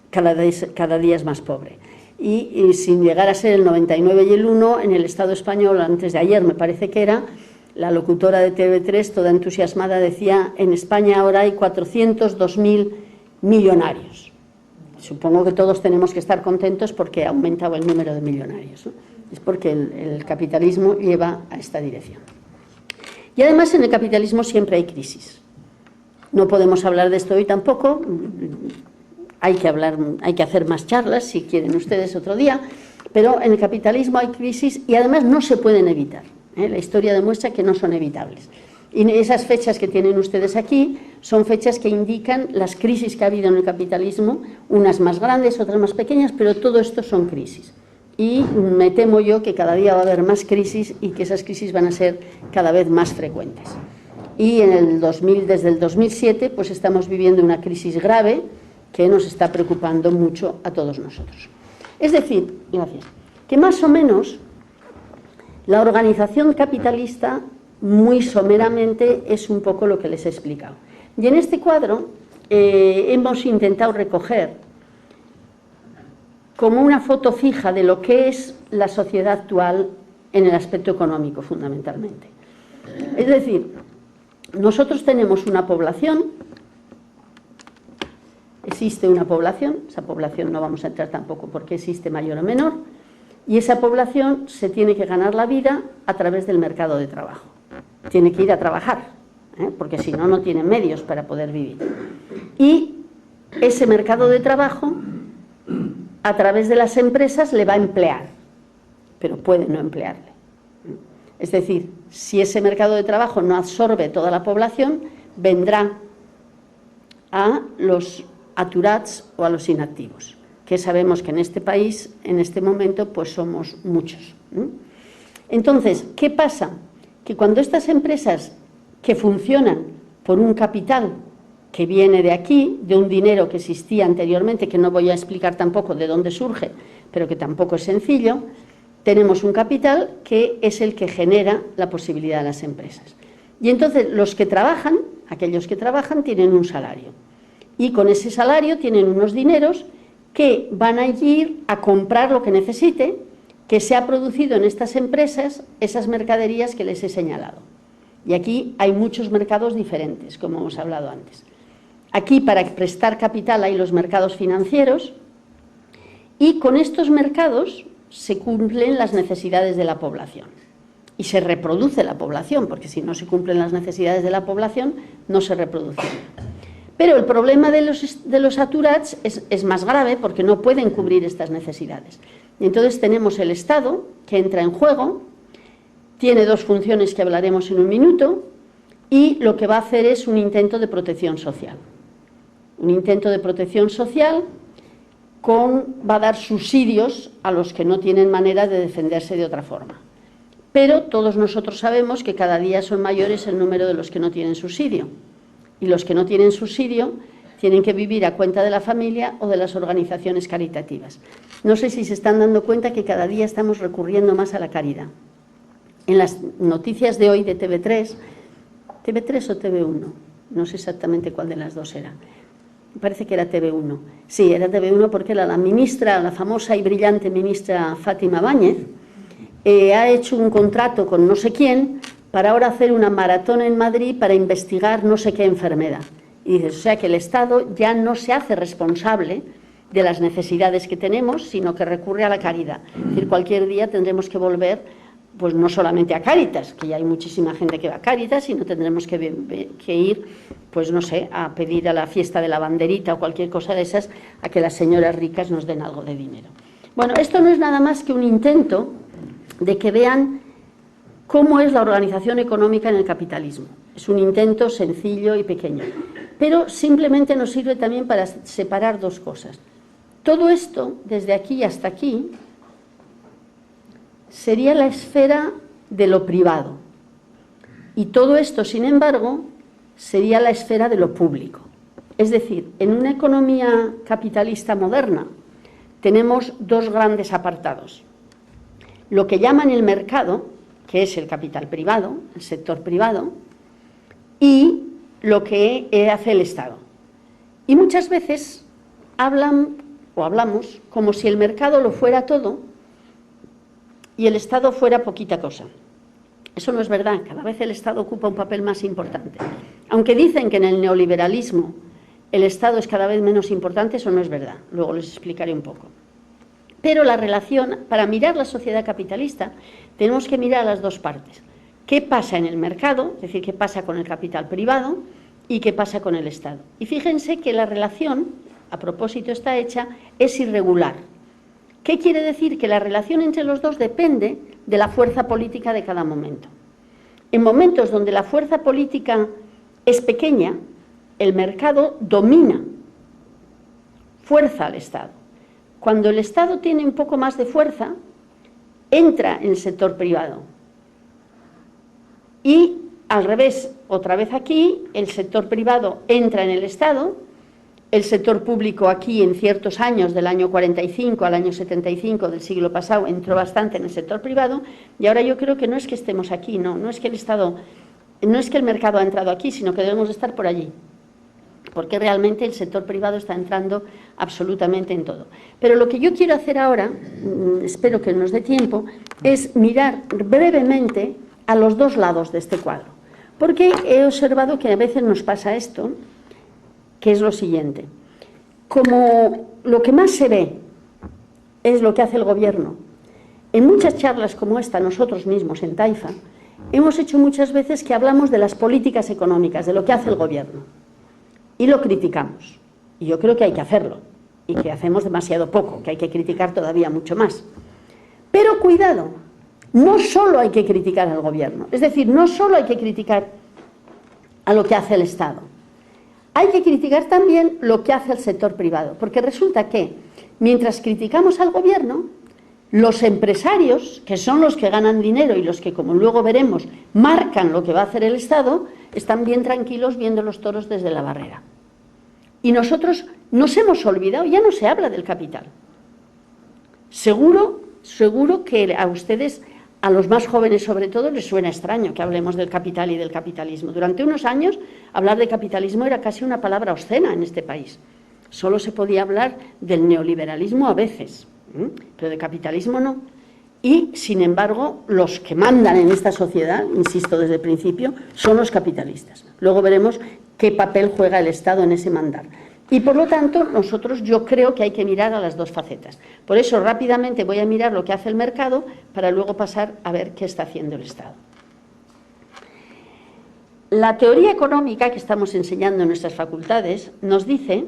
cada día es más pobre. Y sin llegar a ser el 99 y el 1, en el Estado español, antes de ayer me parece que era, la locutora de TV3, toda entusiasmada, decía, en España ahora hay 402.000 millonarios. Supongo que todos tenemos que estar contentos porque ha aumentado el número de millonarios, ¿no? Es porque el capitalismo lleva a esta dirección. Y además en el capitalismo siempre hay crisis. No podemos hablar de esto hoy tampoco, hay que hacer más charlas si quieren ustedes otro día, pero en el capitalismo hay crisis y además no se pueden evitar. La historia demuestra que no son evitables. Y esas fechas que tienen ustedes aquí son fechas que indican las crisis que ha habido en el capitalismo, unas más grandes, otras más pequeñas, pero todo esto son crisis. Y me temo yo que cada día va a haber más crisis y que esas crisis van a ser cada vez más frecuentes. Y desde el 2007 pues estamos viviendo una crisis grave que nos está preocupando mucho a todos nosotros. Es decir, que más o menos la organización capitalista, muy someramente, es un poco lo que les he explicado. Y en este cuadro hemos intentado recoger como una foto fija de lo que es la sociedad actual en el aspecto económico, fundamentalmente. Es decir, nosotros tenemos una población, existe una población, esa población no vamos a entrar tampoco porque existe mayor o menor, y esa población se tiene que ganar la vida a través del mercado de trabajo. Tiene que ir a trabajar, porque si no, no tiene medios para poder vivir. Y ese mercado de trabajo, a través de las empresas, le va a emplear, pero puede no emplearle. Es decir, si ese mercado de trabajo no absorbe toda la población, vendrá a los aturats o a los inactivos, que sabemos que en este país, en este momento, pues somos muchos. Entonces, ¿qué pasa? Que cuando estas empresas que funcionan por un capital que viene de aquí, de un dinero que existía anteriormente, que no voy a explicar tampoco de dónde surge, pero que tampoco es sencillo, tenemos un capital que es el que genera la posibilidad de las empresas. Y entonces los que trabajan, aquellos que trabajan, tienen un salario. Y con ese salario tienen unos dineros que van a ir a comprar lo que necesite, que se ha producido en estas empresas, esas mercaderías que les he señalado. Y aquí hay muchos mercados diferentes, como hemos hablado antes. Aquí, para prestar capital, hay los mercados financieros, y con estos mercados se cumplen las necesidades de la población. Y se reproduce la población, porque si no se cumplen las necesidades de la población, no se reproduce. Pero el problema de los aturats es más grave porque no pueden cubrir estas necesidades. Y entonces tenemos el Estado que entra en juego, tiene dos funciones que hablaremos en un minuto. y lo que va a hacer es un intento de protección social. Un intento de protección social va a dar subsidios a los que no tienen manera de defenderse de otra forma. Pero todos nosotros sabemos que cada día son mayores el número de los que no tienen subsidio. Y los que no tienen subsidio tienen que vivir a cuenta de la familia o de las organizaciones caritativas. No sé si se están dando cuenta que cada día estamos recurriendo más a la caridad. En las noticias de hoy de TV3 o TV1, no sé exactamente cuál de las dos era. Me parece que era TV1. Sí, era TV1 porque era la ministra, la famosa y brillante ministra Fátima Báñez, ha hecho un contrato con no sé quién para ahora hacer una maratón en Madrid para investigar no sé qué enfermedad. Y dices, o sea que el Estado ya no se hace responsable de las necesidades que tenemos, sino que recurre a la caridad. Es decir, cualquier día tendremos que volver, pues no solamente a Cáritas, que ya hay muchísima gente que va a Cáritas, sino tendremos que ir, pues no sé, a pedir a la fiesta de la banderita o cualquier cosa de esas, a que las señoras ricas nos den algo de dinero. Bueno, esto no es nada más que un intento de que vean cómo es la organización económica en el capitalismo. Es un intento sencillo y pequeño, pero simplemente nos sirve también para separar dos cosas. Todo esto, desde aquí hasta aquí, sería la esfera de lo privado. Y todo esto, sin embargo, sería la esfera de lo público. Es decir, en una economía capitalista moderna tenemos dos grandes apartados. Lo que llaman el mercado, que es el capital privado, el sector privado, y lo que hace el Estado. Y muchas veces hablamos como si el mercado lo fuera todo y el Estado fuera poquita cosa. Eso no es verdad, cada vez el Estado ocupa un papel más importante. Aunque dicen que en el neoliberalismo el Estado es cada vez menos importante, eso no es verdad, luego les explicaré un poco. Pero la relación, para mirar la sociedad capitalista, tenemos que mirar a las dos partes. ¿Qué pasa en el mercado? Es decir, ¿qué pasa con el capital privado? ¿Y qué pasa con el Estado? Y fíjense que la relación, a propósito está hecha, es irregular. ¿Qué quiere decir? Que la relación entre los dos depende de la fuerza política de cada momento. En momentos donde la fuerza política es pequeña, el mercado domina, fuerza al Estado. Cuando el Estado tiene un poco más de fuerza, entra en el sector privado. Y al revés, otra vez aquí, el sector privado entra en el Estado, el sector público aquí en ciertos años, del año 45 al año 75 del siglo pasado, entró bastante en el sector privado, y ahora yo creo que no es que estemos aquí, no es que el Estado, no es que el mercado ha entrado aquí, sino que debemos estar por allí, porque realmente el sector privado está entrando absolutamente en todo. Pero lo que yo quiero hacer ahora, espero que nos dé tiempo, es mirar brevemente a los dos lados de este cuadro, porque he observado que a veces nos pasa esto, que es lo siguiente: como lo que más se ve es lo que hace el gobierno, en muchas charlas como esta, nosotros mismos en Taifa, hemos hecho muchas veces que hablamos de las políticas económicas, de lo que hace el gobierno, y lo criticamos. Y yo creo que hay que hacerlo, y que hacemos demasiado poco, que hay que criticar todavía mucho más. Pero cuidado, no solo hay que criticar al gobierno, es decir, no solo hay que criticar a lo que hace el Estado, hay que criticar también lo que hace el sector privado, porque resulta que mientras criticamos al gobierno, los empresarios, que son los que ganan dinero y los que, como luego veremos, marcan lo que va a hacer el Estado, están bien tranquilos viendo los toros desde la barrera. Y nosotros nos hemos olvidado, ya no se habla del capital. Seguro que a ustedes, a los más jóvenes sobre todo, les suena extraño que hablemos del capital y del capitalismo. Durante unos años, hablar de capitalismo era casi una palabra obscena en este país. Solo se podía hablar del neoliberalismo a veces, pero de capitalismo no. Y, sin embargo, los que mandan en esta sociedad, insisto desde el principio, son los capitalistas. Luego veremos qué papel juega el Estado en ese mandar. Y, por lo tanto, yo creo que hay que mirar a las dos facetas. Por eso, rápidamente voy a mirar lo que hace el mercado para luego pasar a ver qué está haciendo el Estado. La teoría económica que estamos enseñando en nuestras facultades nos dice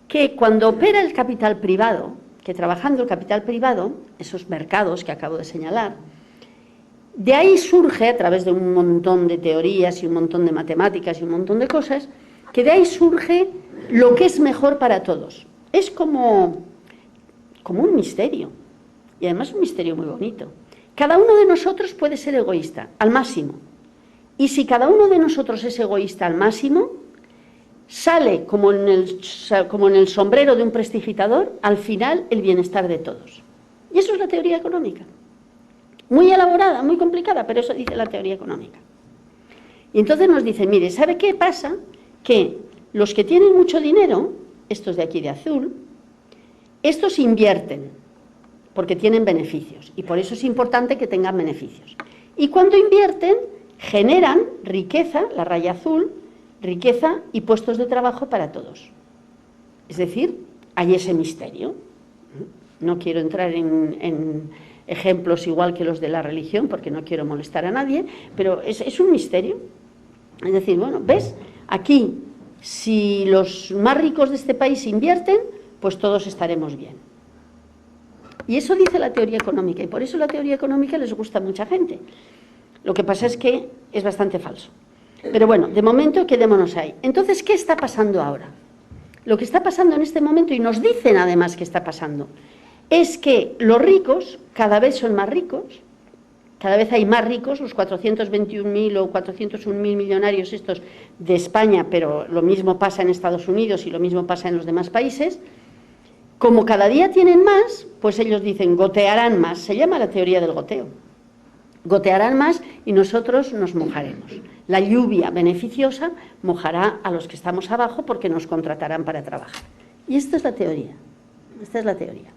que cuando opera el capital privado, que trabajando el capital privado, esos mercados que acabo de señalar, De ahí surge, a través de un montón de teorías y un montón de matemáticas y un montón de cosas, que de ahí surge lo que es mejor para todos. Es como un misterio, y además un misterio muy bonito. Cada uno de nosotros puede ser egoísta, al máximo. Y si cada uno de nosotros es egoísta al máximo, sale como en el sombrero de un prestidigitador, al final el bienestar de todos. Y eso es la teoría económica. Muy elaborada, muy complicada, pero eso dice la teoría económica. Y entonces nos dicen, mire, ¿sabe qué pasa? Que los que tienen mucho dinero, estos de aquí de azul, estos invierten, porque tienen beneficios, y por eso es importante que tengan beneficios. Y cuando invierten, generan riqueza, la raya azul, riqueza y puestos de trabajo para todos. Es decir, hay ese misterio. No quiero entrar en ejemplos igual que los de la religión, porque no quiero molestar a nadie, pero es un misterio. Es decir, bueno, ¿ves? Aquí, si los más ricos de este país invierten, pues todos estaremos bien. Y eso dice la teoría económica, y por eso la teoría económica les gusta a mucha gente. Lo que pasa es que es bastante falso. Pero bueno, de momento quedémonos ahí. Entonces, ¿qué está pasando ahora? Lo que está pasando en este momento, y nos dicen además que está pasando, es que los ricos cada vez son más ricos, cada vez hay más ricos, los 421.000 o 401.000 millonarios estos de España, pero lo mismo pasa en Estados Unidos y lo mismo pasa en los demás países. Como cada día tienen más, pues ellos dicen, gotearán más, se llama la teoría del goteo. Gotearán más y nosotros nos mojaremos. La lluvia beneficiosa mojará a los que estamos abajo porque nos contratarán para trabajar. Y esta es la teoría, esta es la teoría.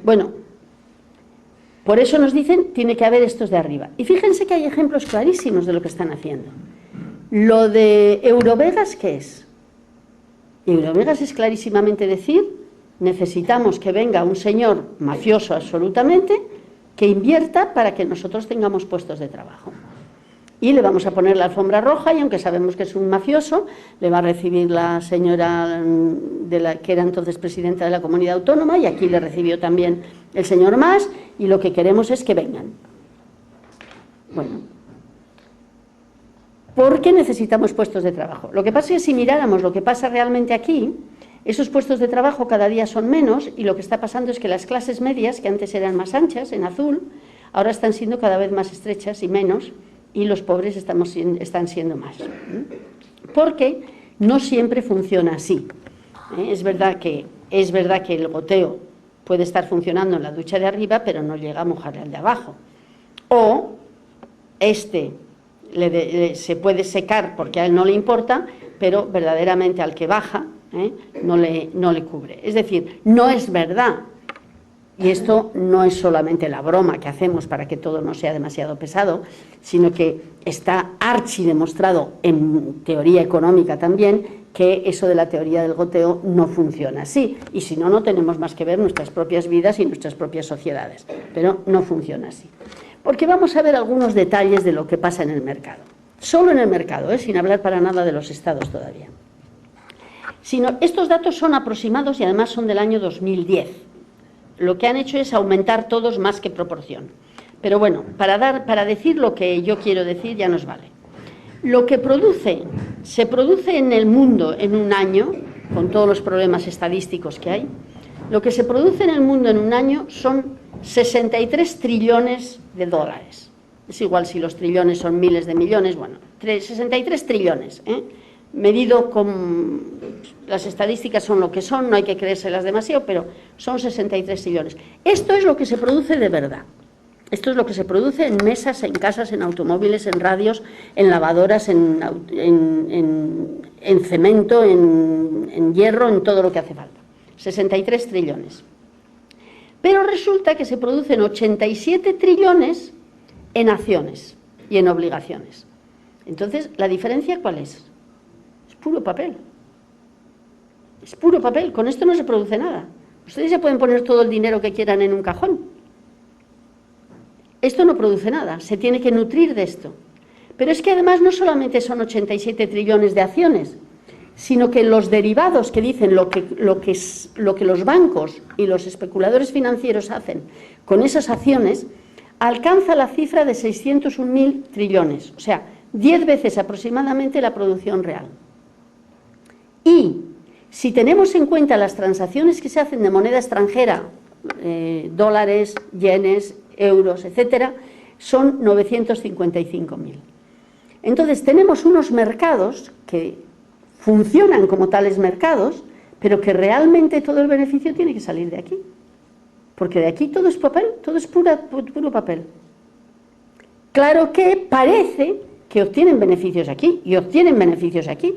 Bueno, por eso nos dicen, tiene que haber estos de arriba. Y fíjense que hay ejemplos clarísimos de lo que están haciendo. Lo de Eurovegas, ¿qué es? Eurovegas es clarísimamente decir, necesitamos que venga un señor mafioso absolutamente, que invierta para que nosotros tengamos puestos de trabajo. Y le vamos a poner la alfombra roja, y aunque sabemos que es un mafioso, le va a recibir la señora que era entonces presidenta de la comunidad autónoma, y aquí le recibió también el señor Mas, y lo que queremos es que vengan. Bueno, porque necesitamos puestos de trabajo. Lo que pasa es que si miráramos lo que pasa realmente aquí, esos puestos de trabajo cada día son menos, y lo que está pasando es que las clases medias, que antes eran más anchas, en azul, ahora están siendo cada vez más estrechas y menos, y los pobres están siendo más. Porque no siempre funciona así. Es verdad que el goteo puede estar funcionando en la ducha de arriba, pero no llega a mojar al de abajo. O se puede secar porque a él no le importa, pero verdaderamente al que baja no le cubre. Es decir, no es verdad. Y esto no es solamente la broma que hacemos para que todo no sea demasiado pesado, sino que está archidemostrado en teoría económica también que eso de la teoría del goteo no funciona así. Y si no, no tenemos más que ver nuestras propias vidas y nuestras propias sociedades. Pero no funciona así. Porque vamos a ver algunos detalles de lo que pasa en el mercado. Solo en el mercado, sin hablar para nada de los estados todavía. Estos datos son aproximados y además son del año 2010. Lo que han hecho es aumentar todos más que proporción. Pero bueno, para decir lo que yo quiero decir ya nos vale. Lo que se produce en el mundo en un año, con todos los problemas estadísticos que hay, lo que se produce en el mundo en un año son 63 trillones de dólares. Es igual si los trillones son miles de millones, bueno, 63 trillones, medido con... Las estadísticas son lo que son, no hay que creérselas demasiado, pero son 63 trillones. Esto es lo que se produce de verdad. Esto es lo que se produce en mesas, en casas, en automóviles, en radios, en lavadoras, en cemento, en hierro, en todo lo que hace falta. 63 trillones. Pero resulta que se producen 87 trillones en acciones y en obligaciones. Entonces, ¿la diferencia cuál es? Es puro papel. Es puro papel, con esto no se produce nada. Ustedes ya pueden poner todo el dinero que quieran en un cajón. Esto no produce nada, se tiene que nutrir de esto. Pero es que además no solamente son 87 trillones de acciones, sino que los derivados que dicen lo que los bancos y los especuladores financieros hacen con esas acciones, alcanza la cifra de 601.000 trillones, o sea, 10 veces aproximadamente la producción real. Y si tenemos en cuenta las transacciones que se hacen de moneda extranjera, dólares, yenes, euros, etcétera, son 955.000. Entonces tenemos unos mercados que funcionan como tales mercados, pero que realmente todo el beneficio tiene que salir de aquí. Porque de aquí todo es papel, todo es puro papel. Claro que parece que obtienen beneficios aquí, y obtienen beneficios aquí,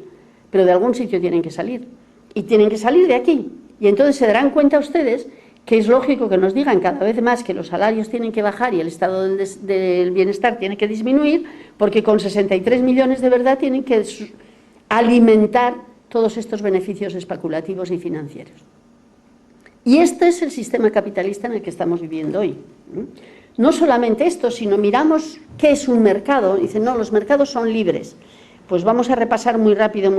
pero de algún sitio tienen que salir. Y tienen que salir de aquí. Y entonces se darán cuenta ustedes que es lógico que nos digan cada vez más que los salarios tienen que bajar y el estado del bienestar tiene que disminuir, porque con 63 millones de verdad tienen que alimentar todos estos beneficios especulativos y financieros. Y este es el sistema capitalista en el que estamos viviendo hoy. No solamente esto, sino miramos qué es un mercado. Dicen, no, los mercados son libres. Pues vamos a repasar muy rápido.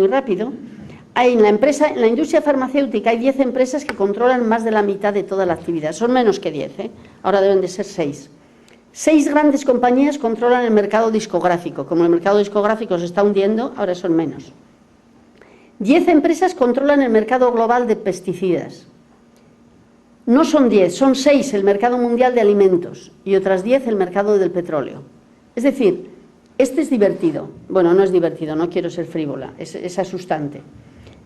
En la industria farmacéutica hay 10 empresas que controlan más de la mitad de toda la actividad. Son menos que 10, ahora deben de ser 6. 6 grandes compañías controlan el mercado discográfico. Como el mercado discográfico se está hundiendo, ahora son menos. 10 empresas controlan el mercado global de pesticidas. No son 10, son 6 el mercado mundial de alimentos y otras 10 el mercado del petróleo. Es decir, este es divertido. Bueno, no es divertido, no quiero ser frívola, es asustante.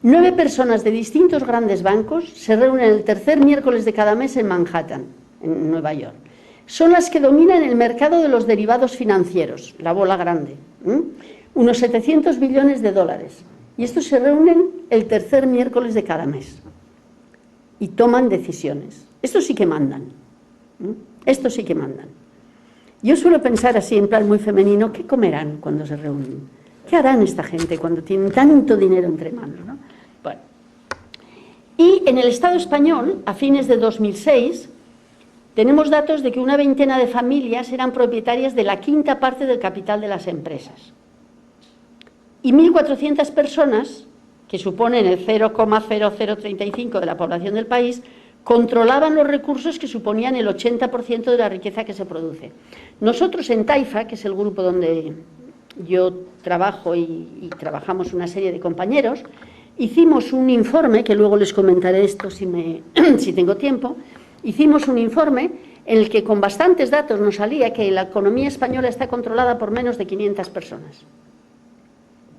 9 personas de distintos grandes bancos se reúnen el tercer miércoles de cada mes en Manhattan, en Nueva York. Son las que dominan el mercado de los derivados financieros, la bola grande, unos 700 billones de dólares. Y estos se reúnen el tercer miércoles de cada mes y toman decisiones. Estos sí que mandan. Estos sí que mandan. Yo suelo pensar así, en plan muy femenino, ¿qué comerán cuando se reúnen? ¿Qué harán esta gente cuando tienen tanto dinero entre manos, ¿no? Bueno. Y en el Estado español, a fines de 2006, tenemos datos de que una veintena de familias eran propietarias de la quinta parte del capital de las empresas. Y 1.400 personas, que suponen el 0,0035 de la población del país, controlaban los recursos que suponían el 80% de la riqueza que se produce. Nosotros en Taifa, que es el grupo donde yo trabajo y trabajamos una serie de compañeros, hicimos un informe, que luego les comentaré esto si tengo tiempo, hicimos un informe en el que con bastantes datos nos salía que la economía española está controlada por menos de 500 personas.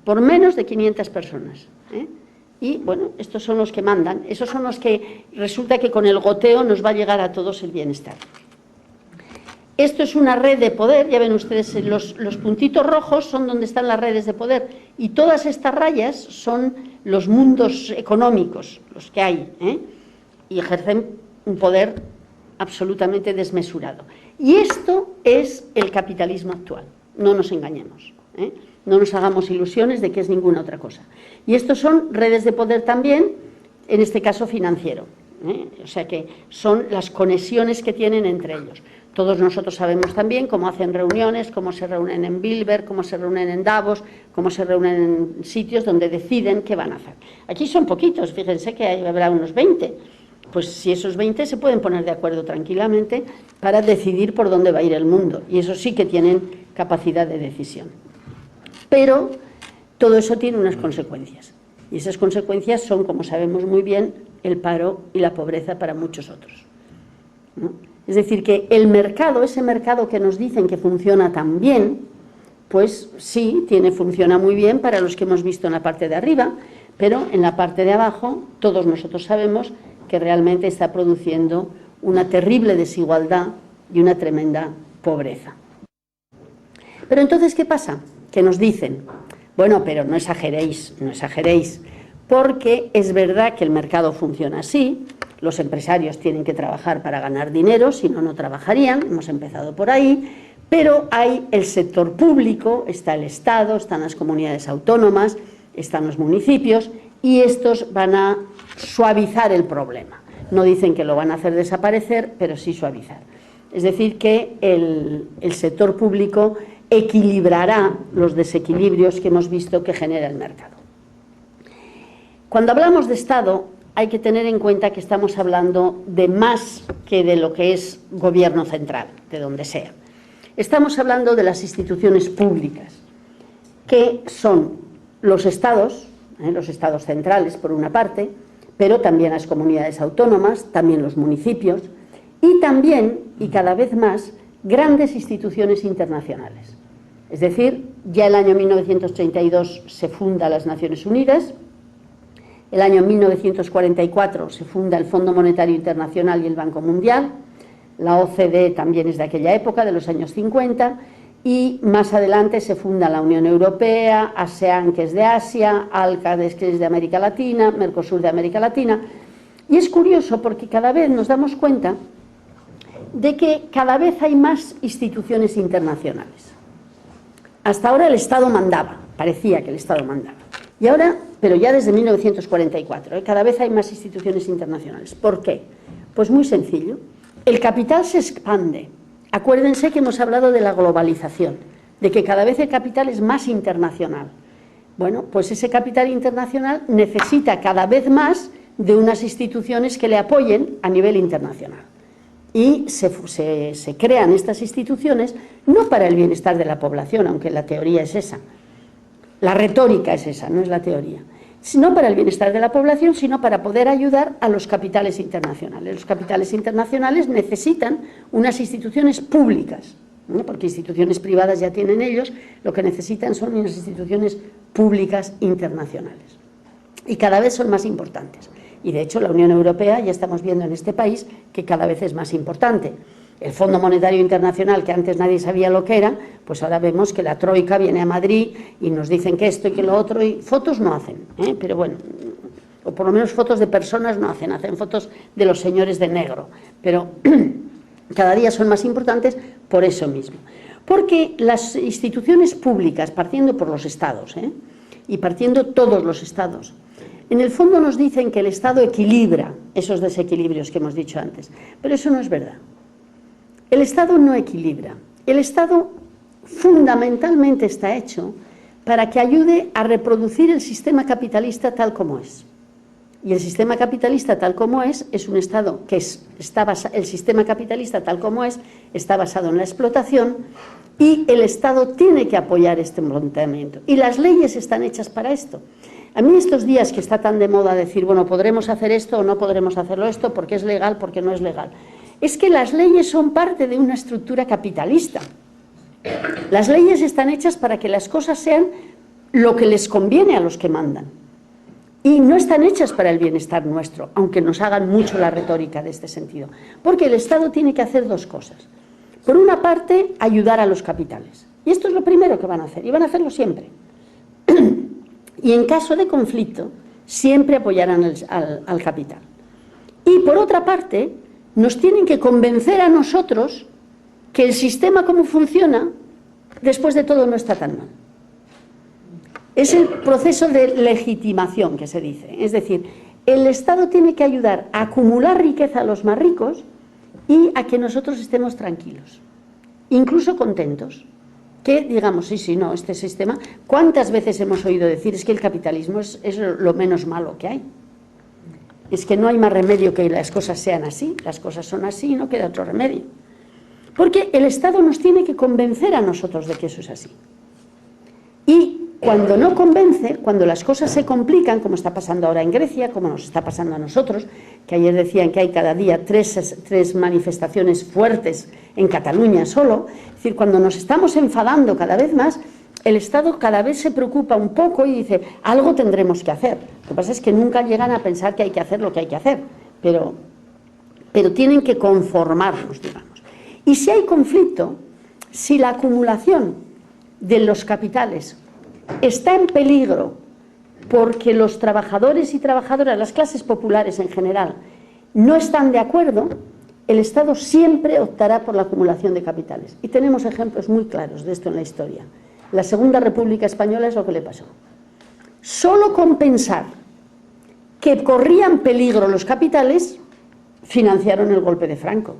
Por menos de 500 personas. Y bueno, estos son los que mandan, esos son los que resulta que con el goteo nos va a llegar a todos el bienestar. Esto es una red de poder, ya ven ustedes, los puntitos rojos son donde están las redes de poder y todas estas rayas son los mundos económicos, los que hay, y ejercen un poder absolutamente desmesurado. Y esto es el capitalismo actual, no nos engañemos, no nos hagamos ilusiones de que es ninguna otra cosa. Y estos son redes de poder también, en este caso financiero, o sea que son las conexiones que tienen entre ellos. Todos nosotros sabemos también cómo hacen reuniones, cómo se reúnen en Bilderberg, cómo se reúnen en Davos, cómo se reúnen en sitios donde deciden qué van a hacer. Aquí son poquitos, fíjense que habrá unos 20. Pues si esos 20 se pueden poner de acuerdo tranquilamente para decidir por dónde va a ir el mundo. Y eso sí que tienen capacidad de decisión. Pero todo eso tiene unas consecuencias. Y esas consecuencias son, como sabemos muy bien, el paro y la pobreza para muchos otros, ¿no? Es decir, que el mercado, ese mercado que nos dicen que funciona tan bien, pues sí, funciona muy bien para los que hemos visto en la parte de arriba, pero en la parte de abajo todos nosotros sabemos que realmente está produciendo una terrible desigualdad y una tremenda pobreza. Pero entonces, ¿qué pasa? Que nos dicen, bueno, pero no exageréis, porque es verdad que el mercado funciona así, los empresarios tienen que trabajar para ganar dinero, si no, no trabajarían, hemos empezado por ahí, pero hay el sector público, está el Estado, están las comunidades autónomas, están los municipios, y estos van a suavizar el problema. No dicen que lo van a hacer desaparecer, pero sí suavizar. Es decir, que el sector público equilibrará los desequilibrios que hemos visto que genera el mercado. Cuando hablamos de Estado, hay que tener en cuenta que estamos hablando de más que de lo que es gobierno central, de donde sea. Estamos hablando de las instituciones públicas, que son los estados centrales por una parte, pero también las comunidades autónomas, también los municipios y también, y cada vez más, grandes instituciones internacionales. Es decir, ya el año 1932 se funda las Naciones Unidas, el año 1944 se funda el Fondo Monetario Internacional y el Banco Mundial, la OCDE también es de aquella época, de los años 50, y más adelante se funda la Unión Europea, ASEAN, que es de Asia, ALCA, que es de América Latina, Mercosur de América Latina. Y es curioso porque cada vez nos damos cuenta de que cada vez hay más instituciones internacionales. Hasta ahora el Estado mandaba, parecía que el Estado mandaba. Y ahora, pero ya desde 1944, cada vez hay más instituciones internacionales. ¿Por qué? Pues muy sencillo. El capital se expande. Acuérdense que hemos hablado de la globalización, de que cada vez el capital es más internacional. Bueno, pues ese capital internacional necesita cada vez más de unas instituciones que le apoyen a nivel internacional. Y se crean estas instituciones no para el bienestar de la población, aunque la teoría es esa. La retórica es esa, no es la teoría. No para el bienestar de la población, sino para poder ayudar a los capitales internacionales. Los capitales internacionales necesitan unas instituciones públicas, ¿no? Porque instituciones privadas ya tienen ellos, lo que necesitan son unas instituciones públicas internacionales. Y cada vez son más importantes. Y de hecho la Unión Europea ya estamos viendo en este país que cada vez es más importante. El Fondo Monetario Internacional, que antes nadie sabía lo que era, pues ahora vemos que la Troika viene a Madrid y nos dicen que esto y que lo otro, y fotos no hacen, pero bueno, o por lo menos fotos de personas no hacen, hacen fotos de los señores de negro, pero cada día son más importantes por eso mismo. Porque las instituciones públicas, partiendo por los estados, y partiendo todos los estados, en el fondo nos dicen que el Estado equilibra esos desequilibrios que hemos dicho antes, pero eso no es verdad. El Estado no equilibra. El Estado fundamentalmente está hecho para que ayude a reproducir el sistema capitalista tal como es. Y el sistema capitalista tal como es un Estado que el sistema capitalista tal como es está basado en la explotación y el Estado tiene que apoyar este planteamiento. Y las leyes están hechas para esto. A mí estos días que está tan de moda decir, bueno, podremos hacer esto o no podremos hacerlo esto, porque es legal, porque no es legal. Es que las leyes son parte de una estructura capitalista. Las leyes están hechas para que las cosas sean lo que les conviene a los que mandan. Y no están hechas para el bienestar nuestro, aunque nos hagan mucho la retórica de este sentido. Porque el Estado tiene que hacer dos cosas. Por una parte, ayudar a los capitales. Y esto es lo primero que van a hacer, y van a hacerlo siempre. Y en caso de conflicto, siempre apoyarán al capital. Y por otra parte, nos tienen que convencer a nosotros que el sistema como funciona, después de todo, no está tan mal. Es el proceso de legitimación que se dice. Es decir, el Estado tiene que ayudar a acumular riqueza a los más ricos y a que nosotros estemos tranquilos, incluso contentos. Que digamos, sí, no, este sistema, ¿cuántas veces hemos oído decir es que el capitalismo es lo menos malo que hay? Es que no hay más remedio que las cosas sean así, las cosas son así y no queda otro remedio. Porque el Estado nos tiene que convencer a nosotros de que eso es así. Y cuando no convence, cuando las cosas se complican, como está pasando ahora en Grecia, como nos está pasando a nosotros, que ayer decían que hay cada día tres manifestaciones fuertes en Cataluña solo, es decir, cuando nos estamos enfadando cada vez más, el Estado cada vez se preocupa un poco y dice, algo tendremos que hacer. Lo que pasa es que nunca llegan a pensar que hay que hacer lo que hay que hacer, pero tienen que conformarnos, digamos. Y si hay conflicto, si la acumulación de los capitales está en peligro porque los trabajadores y trabajadoras, las clases populares en general, no están de acuerdo, el Estado siempre optará por la acumulación de capitales. Y tenemos ejemplos muy claros de esto en la historia. La Segunda República Española es lo que le pasó. Solo con pensar que corrían peligro los capitales, financiaron el golpe de Franco.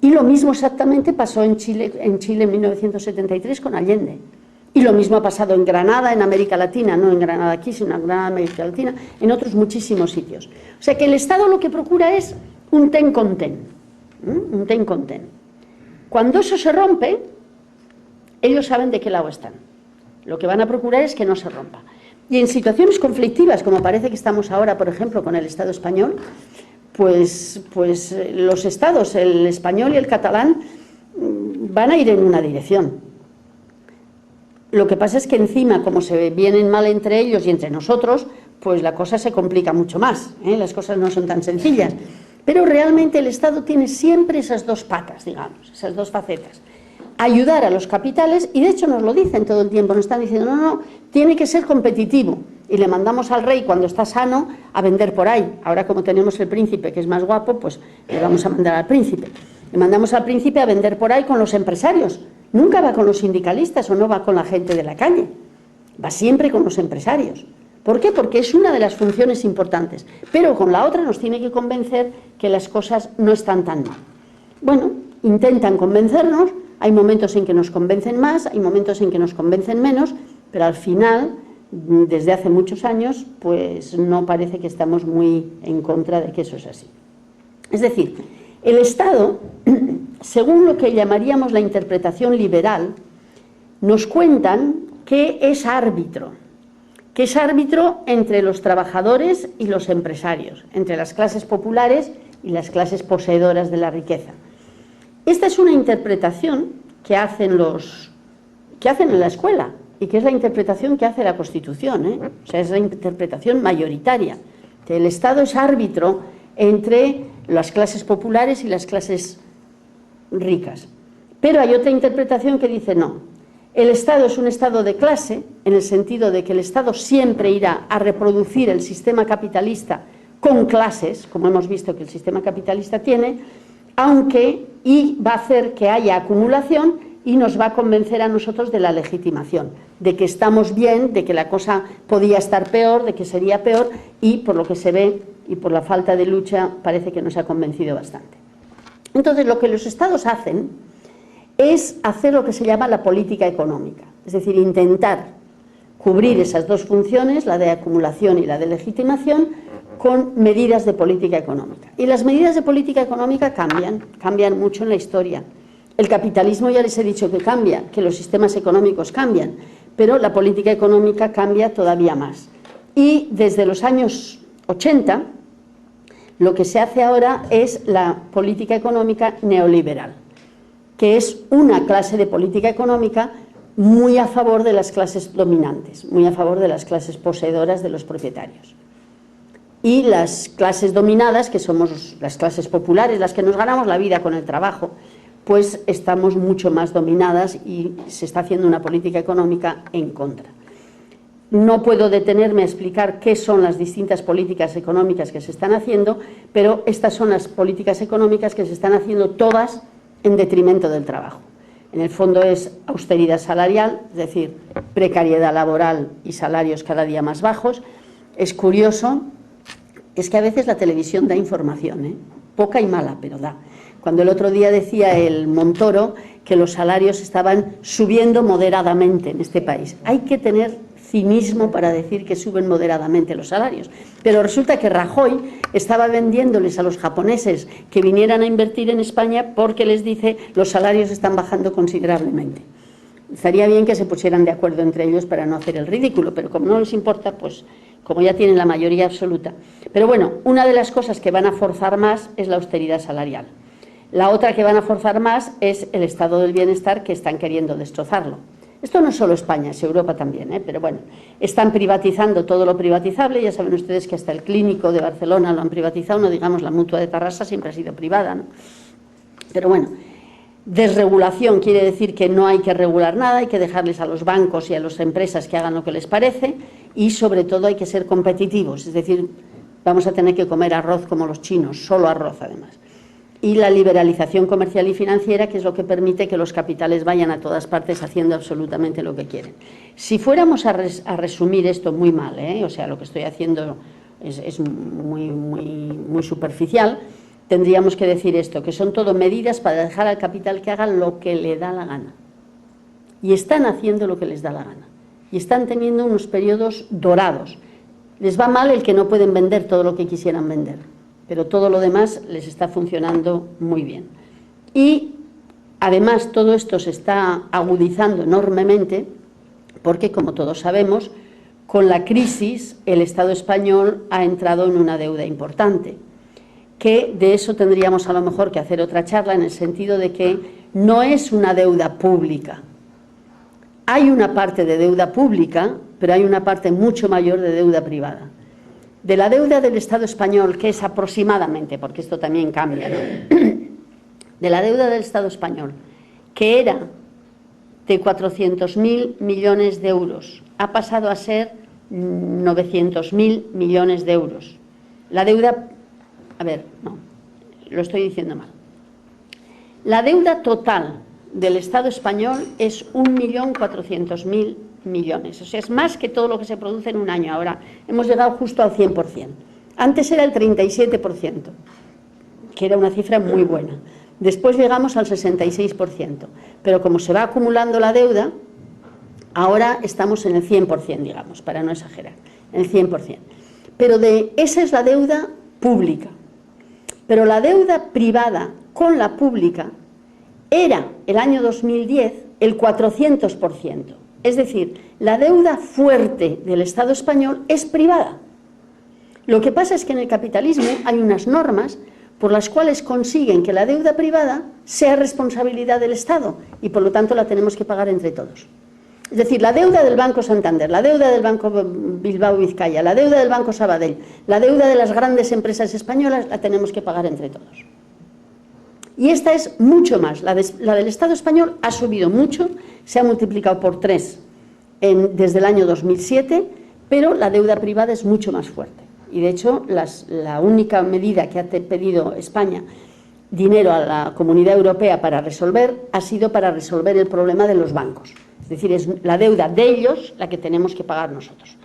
Y lo mismo exactamente pasó en Chile en 1973 con Allende. Y lo mismo ha pasado en Granada, en América Latina, no en Granada aquí, sino en Granada, América Latina, en otros muchísimos sitios. O sea que el Estado lo que procura es un ten con ten, un ten con ten. Cuando eso se rompe, ellos saben de qué lado están. Lo que van a procurar es que no se rompa. Y en situaciones conflictivas, como parece que estamos ahora, por ejemplo, con el Estado español, pues los estados, el español y el catalán, van a ir en una dirección. Lo que pasa es que encima, como se vienen mal entre ellos y entre nosotros, pues la cosa se complica mucho más, ¿eh? Las cosas no son tan sencillas. Pero realmente el Estado tiene siempre esas dos patas, digamos, esas dos facetas. Ayudar a los capitales, y de hecho nos lo dicen todo el tiempo, nos están diciendo, no, tiene que ser competitivo. Y le mandamos al rey, cuando está sano, a vender por ahí. Ahora, como tenemos el príncipe, que es más guapo, pues le vamos a mandar al príncipe. Le mandamos al príncipe a vender por ahí con los empresarios. Nunca va con los sindicalistas o no va con la gente de la calle. Va siempre con los empresarios. ¿Por qué? Porque es una de las funciones importantes. Pero con la otra nos tiene que convencer que las cosas no están tan mal. Bueno, intentan convencernos, hay momentos en que nos convencen más, hay momentos en que nos convencen menos, pero al final, desde hace muchos años, pues no parece que estamos muy en contra de que eso es así. Es decir, el Estado, según lo que llamaríamos la interpretación liberal, nos cuentan que es árbitro entre los trabajadores y los empresarios, entre las clases populares y las clases poseedoras de la riqueza. Esta es una interpretación que hacen en la escuela y que es la interpretación que hace la Constitución, ¿eh? O sea, es la interpretación mayoritaria, que el Estado es árbitro entre las clases populares y las clases ricas. Pero hay otra interpretación que dice no, el Estado es un Estado de clase, en el sentido de que el Estado siempre irá a reproducir el sistema capitalista con clases, como hemos visto que el sistema capitalista tiene, y va a hacer que haya acumulación y nos va a convencer a nosotros de la legitimación, de que estamos bien, de que la cosa podía estar peor, de que sería peor, y por lo que se ve y por la falta de lucha parece que nos ha convencido bastante. Entonces, lo que los estados hacen es hacer lo que se llama la política económica, es decir, intentar cubrir esas dos funciones, la de acumulación y la de legitimación, con medidas de política económica. Y las medidas de política económica cambian mucho en la historia. El capitalismo ya les he dicho que cambia, que los sistemas económicos cambian, pero la política económica cambia todavía más. Y desde los años 80, lo que se hace ahora es la política económica neoliberal, que es una clase de política económica muy a favor de las clases dominantes, muy a favor de las clases poseedoras de los propietarios. Y las clases dominadas, que somos las clases populares, las que nos ganamos la vida con el trabajo, pues estamos mucho más dominadas y se está haciendo una política económica en contra. No puedo detenerme a explicar qué son las distintas políticas económicas que se están haciendo, pero estas son las políticas económicas que se están haciendo todas en detrimento del trabajo. En el fondo es austeridad salarial, es decir, precariedad laboral y salarios cada día más bajos. Es curioso, es que a veces la televisión da información, ¿eh? Poca y mala, pero da. Cuando el otro día decía el Montoro que los salarios estaban subiendo moderadamente en este país. Hay que tener cinismo para decir que suben moderadamente los salarios. Pero resulta que Rajoy estaba vendiéndoles a los japoneses que vinieran a invertir en España porque les dice los salarios están bajando considerablemente. Estaría bien que se pusieran de acuerdo entre ellos para no hacer el ridículo, pero como no les importa, pues como ya tienen la mayoría absoluta. Pero bueno, una de las cosas que van a forzar más es la austeridad salarial. La otra que van a forzar más es el estado del bienestar, que están queriendo destrozarlo. Esto no es solo España, es Europa también, pero bueno, están privatizando todo lo privatizable. Ya saben ustedes que hasta el Clínico de Barcelona lo han privatizado, no digamos la Mutua de Tarrasa siempre ha sido privada, ¿no? Pero bueno, desregulación quiere decir que no hay que regular nada, hay que dejarles a los bancos y a las empresas que hagan lo que les parece, y sobre todo hay que ser competitivos, es decir, vamos a tener que comer arroz como los chinos, solo arroz además. Y la liberalización comercial y financiera, que es lo que permite que los capitales vayan a todas partes haciendo absolutamente lo que quieren. Si fuéramos a resumir esto muy mal, o sea, lo que estoy haciendo es muy superficial, tendríamos que decir esto, que son todo medidas para dejar al capital que haga lo que le da la gana. Y están haciendo lo que les da la gana. Y están teniendo unos periodos dorados. Les va mal el que no pueden vender todo lo que quisieran vender, pero todo lo demás les está funcionando muy bien. Y Además, todo esto se está agudizando enormemente porque, como todos sabemos, con la crisis el Estado español ha entrado en una deuda importante, que de eso tendríamos a lo mejor que hacer otra charla, en el sentido de que no es una deuda pública. Hay una parte de deuda pública, pero hay una parte mucho mayor de deuda privada. De la deuda del Estado español, que es aproximadamente, porque esto también cambia, ¿no? De la deuda del Estado español, que era de 400.000 millones de euros, ha pasado a ser 900.000 millones de euros. La deuda, a ver, no, lo estoy diciendo mal. La deuda total del Estado español es 1.400.000 millones, o sea, es más que todo lo que se produce en un año. Ahora hemos llegado justo al 100%. Antes era el 37%, que era una cifra muy buena. Después llegamos al 66%, pero como se va acumulando la deuda, ahora estamos en el 100%, digamos, para no exagerar, en el 100%. Pero esa es la deuda pública. Pero la deuda privada con la pública era, el año 2010, el 400%. Es decir, la deuda fuerte del Estado español es privada. Lo que pasa es que en el capitalismo hay unas normas por las cuales consiguen que la deuda privada sea responsabilidad del Estado y por lo tanto la tenemos que pagar entre todos. Es decir, la deuda del Banco Santander, la deuda del Banco Bilbao Vizcaya, la deuda del Banco Sabadell, la deuda de las grandes empresas españolas la tenemos que pagar entre todos. Y esta es mucho más, la del Estado español ha subido mucho, se ha multiplicado por 3 desde el año 2007, pero la deuda privada es mucho más fuerte. Y de hecho, la única medida que ha pedido España, dinero a la Comunidad Europea para resolver, ha sido para resolver el problema de los bancos. Es decir, es la deuda de ellos la que tenemos que pagar nosotros.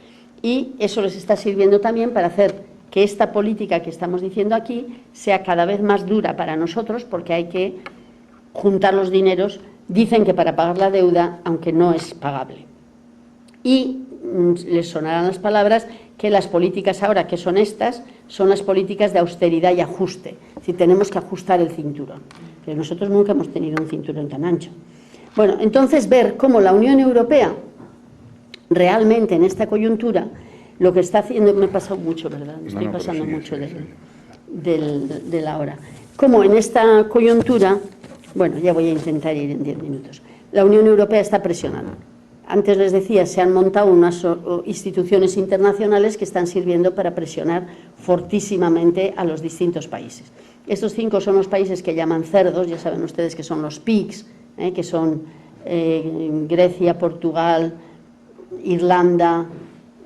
Y eso les está sirviendo también para hacer que esta política que estamos diciendo aquí sea cada vez más dura para nosotros, porque hay que juntar los dineros, dicen que para pagar la deuda, aunque no es pagable. Y les sonarán las palabras que las políticas ahora, que son estas, son las políticas de austeridad y ajuste. Es decir, tenemos que ajustar el cinturón. Pero nosotros nunca hemos tenido un cinturón tan ancho. Bueno, entonces ver cómo la Unión Europea realmente en esta coyuntura lo que está haciendo, me he pasado mucho, ¿verdad? Me estoy pasando mucho de la hora. Como en esta coyuntura, bueno, ya voy a intentar ir en 10 minutos, la Unión Europea está presionando. Antes les decía, se han montado unas instituciones internacionales que están sirviendo para presionar fortísimamente a los distintos países. Estos 5 son los países que llaman cerdos, ya saben ustedes que son los PIGS, que son Grecia, Portugal, Irlanda,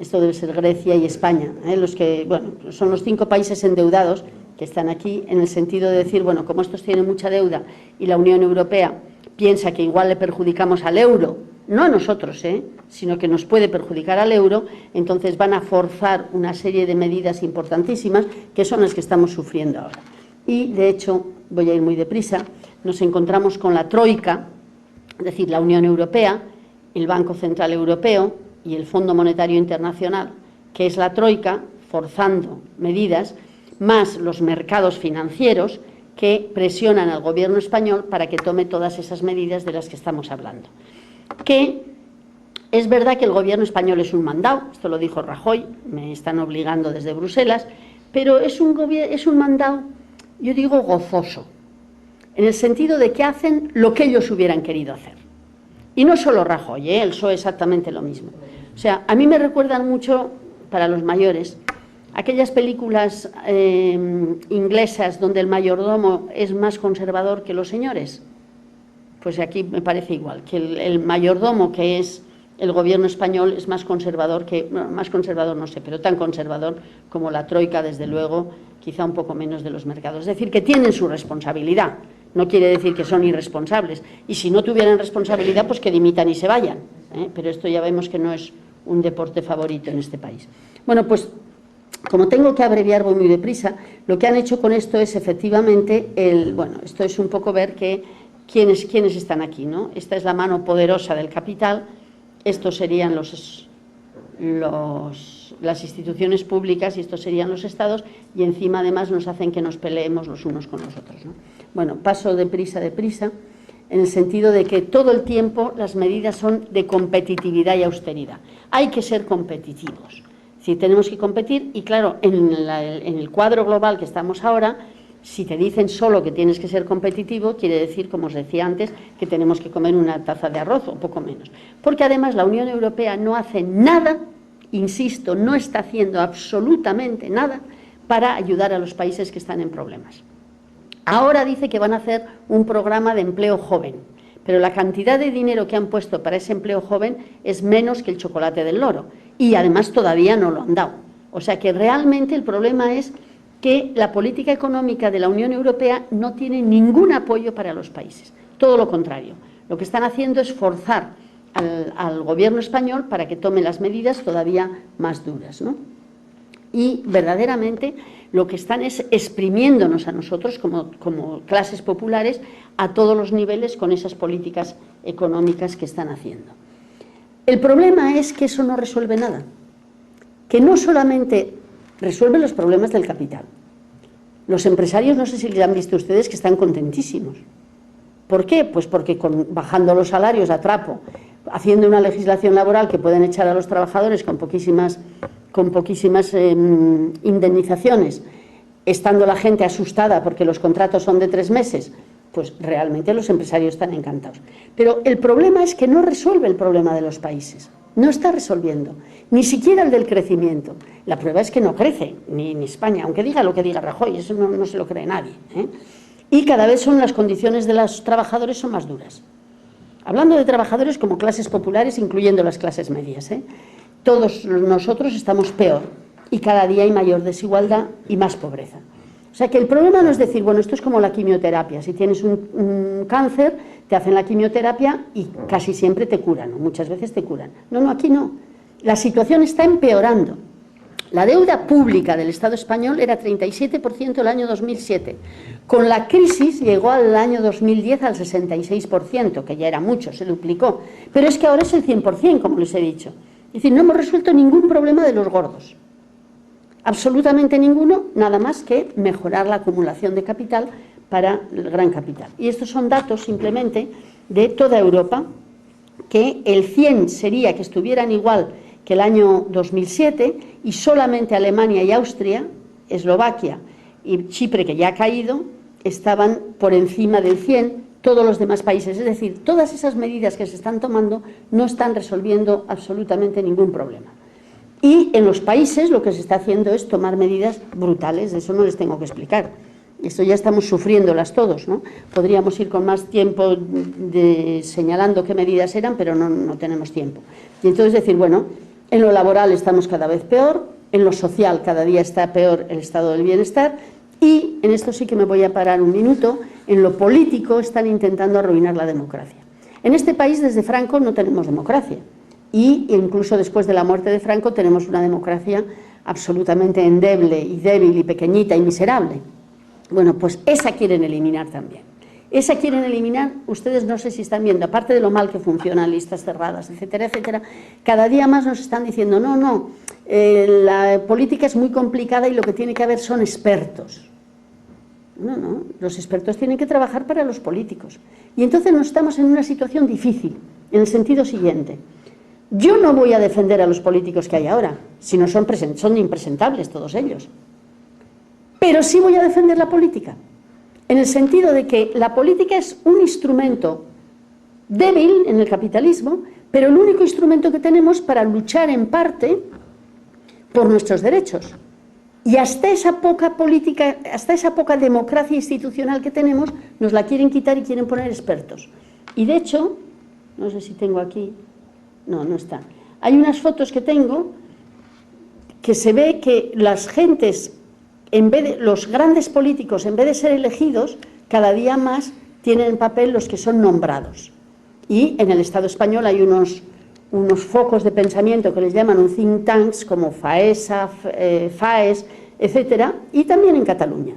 esto debe ser Grecia y España, los que, bueno, son los 5 países endeudados que están aquí, en el sentido de decir, bueno, como estos tienen mucha deuda y la Unión Europea piensa que igual le perjudicamos al euro, no a nosotros, sino que nos puede perjudicar al euro, entonces van a forzar una serie de medidas importantísimas que son las que estamos sufriendo ahora. Y, de hecho, voy a ir muy deprisa, nos encontramos con la Troika, es decir, la Unión Europea, el Banco Central Europeo y el Fondo Monetario Internacional, que es la Troika, forzando medidas, más los mercados financieros que presionan al gobierno español para que tome todas esas medidas de las que estamos hablando. Que es verdad que el gobierno español es un mandado, esto lo dijo Rajoy, me están obligando desde Bruselas, pero es un mandado, yo digo, gozoso, en el sentido de que hacen lo que ellos hubieran querido hacer. Y no solo Rajoy, el PSOE exactamente lo mismo. O sea, a mí me recuerdan mucho, para los mayores, aquellas películas inglesas donde el mayordomo es más conservador que los señores. Pues aquí me parece igual, que el mayordomo, que es el gobierno español, es más conservador que, bueno, más conservador no sé, pero tan conservador como la Troika, desde luego, quizá un poco menos de los mercados. Es decir, que tienen su responsabilidad, no quiere decir que son irresponsables. Y si no tuvieran responsabilidad, pues que dimitan y se vayan. Pero esto ya vemos que no es un deporte favorito en este país. Bueno, pues como tengo que abreviar, voy muy deprisa, lo que han hecho con esto es efectivamente, bueno, esto es un poco ver que quiénes están aquí, ¿no? Esta es la mano poderosa del capital, estos serían las instituciones públicas y estos serían los estados, y encima además nos hacen que nos peleemos los unos con los otros, ¿no? Bueno, paso deprisa. en el sentido de que todo el tiempo las medidas son de competitividad y austeridad. Hay que ser competitivos. Si tenemos que competir, y claro, en el cuadro global que estamos ahora, si te dicen solo que tienes que ser competitivo, quiere decir, como os decía antes, que tenemos que comer una taza de arroz o poco menos. Porque además la Unión Europea no hace nada, insisto, no está haciendo absolutamente nada para ayudar a los países que están en problemas. Ahora dice que van a hacer un programa de empleo joven, pero la cantidad de dinero que han puesto para ese empleo joven es menos que el chocolate del loro. Y además todavía no lo han dado. O sea que realmente el problema es que la política económica de la Unión Europea no tiene ningún apoyo para los países. Todo lo contrario. Lo que están haciendo es forzar al gobierno español para que tome las medidas todavía más duras, ¿no? Y verdaderamente lo que están es exprimiéndonos a nosotros como clases populares a todos los niveles con esas políticas económicas que están haciendo. El problema es que eso no resuelve nada, que no solamente resuelve los problemas del capital. Los empresarios, no sé si les han visto ustedes, que están contentísimos. ¿Por qué? Pues porque bajando los salarios a trapo, haciendo una legislación laboral que pueden echar a los trabajadores con poquísimas indemnizaciones, estando la gente asustada porque los contratos son de 3 meses, pues realmente los empresarios están encantados. Pero el problema es que no resuelve el problema de los países, no está resolviendo, ni siquiera el del crecimiento. La prueba es que no crece, ni España, aunque diga lo que diga Rajoy, eso no se lo cree nadie, ¿eh? Y cada vez las condiciones de los trabajadores son más duras. Hablando de trabajadores como clases populares, incluyendo las clases medias, ¿eh? Todos nosotros estamos peor y cada día hay mayor desigualdad y más pobreza. O sea que el problema no es decir, bueno, esto es como la quimioterapia, si tienes un cáncer, te hacen la quimioterapia y casi siempre te curan, o muchas veces te curan. No, aquí no. La situación está empeorando. La deuda pública del Estado español era 37% el año 2007. Con la crisis llegó al año 2010 al 66%, que ya era mucho, se duplicó. Pero es que ahora es el 100%, como les he dicho. Es decir, no hemos resuelto ningún problema de los gordos. Absolutamente ninguno, nada más que mejorar la acumulación de capital para el gran capital. Y estos son datos simplemente de toda Europa, que el 100 sería que estuvieran igual que el año 2007 y solamente Alemania y Austria, Eslovaquia y Chipre, que ya ha caído, estaban por encima del 100, todos los demás países. Es decir, todas esas medidas que se están tomando no están resolviendo absolutamente ningún problema. Y en los países lo que se está haciendo es tomar medidas brutales, de eso no les tengo que explicar. Esto ya estamos sufriéndolas todos, ¿no? Podríamos ir con más tiempo señalando qué medidas eran, pero no tenemos tiempo. Y entonces decir, bueno, en lo laboral estamos cada vez peor, en lo social cada día está peor el estado del bienestar y, en esto sí que me voy a parar un minuto, en lo político están intentando arruinar la democracia. En este país desde Franco no tenemos democracia. Y incluso después de la muerte de Franco tenemos una democracia absolutamente endeble y débil y pequeñita y miserable. Bueno, pues esa quieren eliminar también. Esa quieren eliminar, ustedes no sé si están viendo, aparte de lo mal que funcionan listas cerradas, etcétera, etcétera, cada día más nos están diciendo, no, la política es muy complicada y lo que tiene que haber son expertos. No, los expertos tienen que trabajar para los políticos. Y entonces nos estamos en una situación difícil, en el sentido siguiente. Yo no voy a defender a los políticos que hay ahora, si no son impresentables todos ellos. Pero sí voy a defender la política, en el sentido de que la política es un instrumento débil en el capitalismo, pero el único instrumento que tenemos para luchar en parte por nuestros derechos. Y hasta esa poca política, hasta esa poca democracia institucional que tenemos, nos la quieren quitar y quieren poner expertos. Y de hecho, no sé si tengo aquí... No está. Hay unas fotos que tengo que se ve que las gentes, los grandes políticos, en vez de ser elegidos, cada día más tienen en papel los que son nombrados. Y en el Estado español hay unos focos de pensamiento que les llaman un think tanks, como FAESA, FAES, etcétera, y también en Cataluña.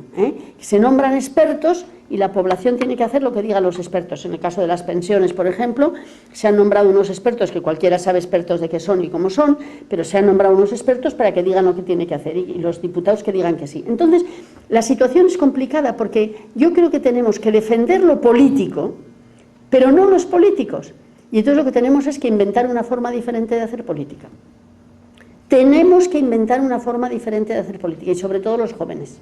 Se nombran expertos y la población tiene que hacer lo que digan los expertos. En el caso de las pensiones, por ejemplo, se han nombrado unos expertos que cualquiera sabe expertos de qué son y cómo son, pero se han nombrado unos expertos para que digan lo que tiene que hacer y los diputados que digan que sí. Entonces, la situación es complicada porque yo creo que tenemos que defender lo político pero no los políticos. Y entonces lo que tenemos es que inventar una forma diferente de hacer política. Tenemos que inventar una forma diferente de hacer política, y sobre todo los jóvenes.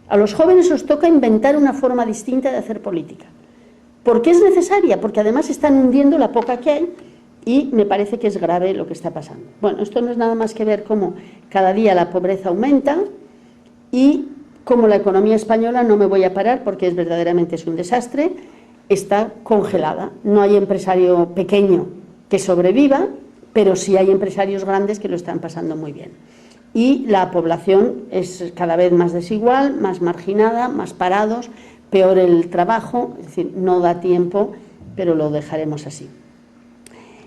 A los jóvenes os toca inventar una forma distinta de hacer política. ¿Por qué es necesaria? Porque además están hundiendo la poca que hay y me parece que es grave lo que está pasando. Bueno, esto no es nada más que ver cómo cada día la pobreza aumenta y cómo la economía española, no me voy a parar porque verdaderamente es un desastre, está congelada. No hay empresario pequeño que sobreviva, pero sí hay empresarios grandes que lo están pasando muy bien. Y la población es cada vez más desigual, más marginada, más parados, peor el trabajo, es decir, no da tiempo, pero lo dejaremos así.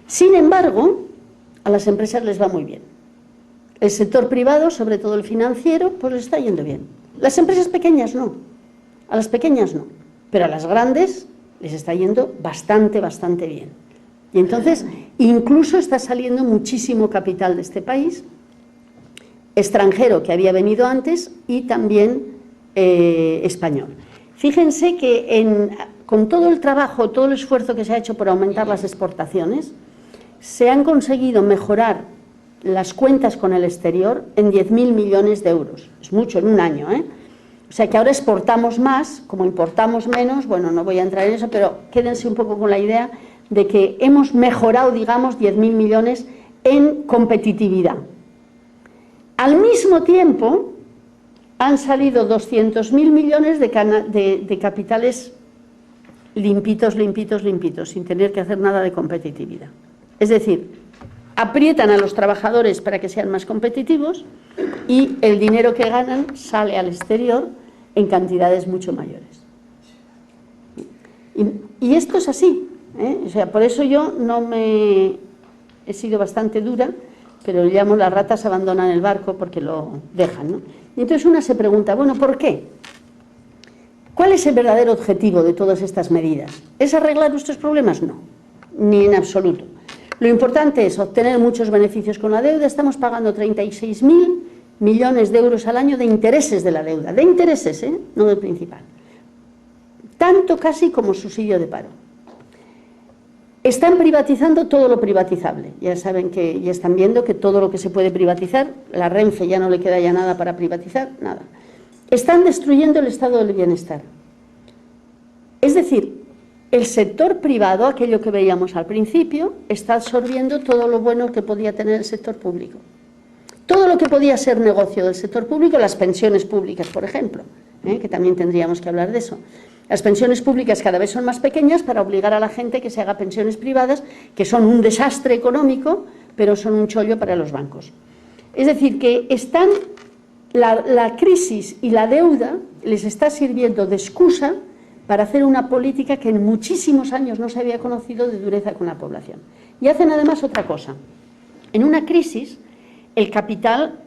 Sin embargo, a las empresas les va muy bien. El sector privado, sobre todo el financiero, pues les está yendo bien. Las empresas pequeñas no, a las pequeñas no, pero a las grandes les está yendo bastante, bastante bien. Y entonces, incluso está saliendo muchísimo capital de este país, extranjero que había venido antes y también español. Fíjense que con todo el trabajo, todo el esfuerzo que se ha hecho por aumentar las exportaciones, se han conseguido mejorar las cuentas con el exterior en 10.000 millones de euros. Es mucho en un año, ¿eh? O sea que ahora exportamos más, como importamos menos, bueno, no voy a entrar en eso, pero quédense un poco con la idea de que hemos mejorado, digamos, 10.000 millones en competitividad. Al mismo tiempo, han salido 200.000 millones de capitales limpitos, limpitos, limpitos, sin tener que hacer nada de competitividad. Es decir, aprietan a los trabajadores para que sean más competitivos y el dinero que ganan sale al exterior en cantidades mucho mayores. Y esto es así, ¿eh? O sea, por eso yo he sido bastante dura, pero llamo las ratas abandonan el barco porque lo dejan, ¿no? Y entonces una se pregunta, bueno, ¿por qué? ¿Cuál es el verdadero objetivo de todas estas medidas? ¿Es arreglar nuestros problemas? No, ni en absoluto. Lo importante es obtener muchos beneficios con la deuda. Estamos pagando 36.000 millones de euros al año de intereses de la deuda, de intereses, no del principal. Tanto casi como subsidio de paro. Están privatizando todo lo privatizable. Ya saben que ya están viendo que todo lo que se puede privatizar, la Renfe ya no le queda ya nada para privatizar, nada. Están destruyendo el estado del bienestar. Es decir, el sector privado, aquello que veíamos al principio, está absorbiendo todo lo bueno que podía tener el sector público. Todo lo que podía ser negocio del sector público, las pensiones públicas, por ejemplo, que también tendríamos que hablar de eso. Las pensiones públicas cada vez son más pequeñas para obligar a la gente que se haga pensiones privadas, que son un desastre económico, pero son un chollo para los bancos. Es decir, que la crisis y la deuda les está sirviendo de excusa para hacer una política que en muchísimos años no se había conocido de dureza con la población. Y hacen además otra cosa. En una crisis, el capital,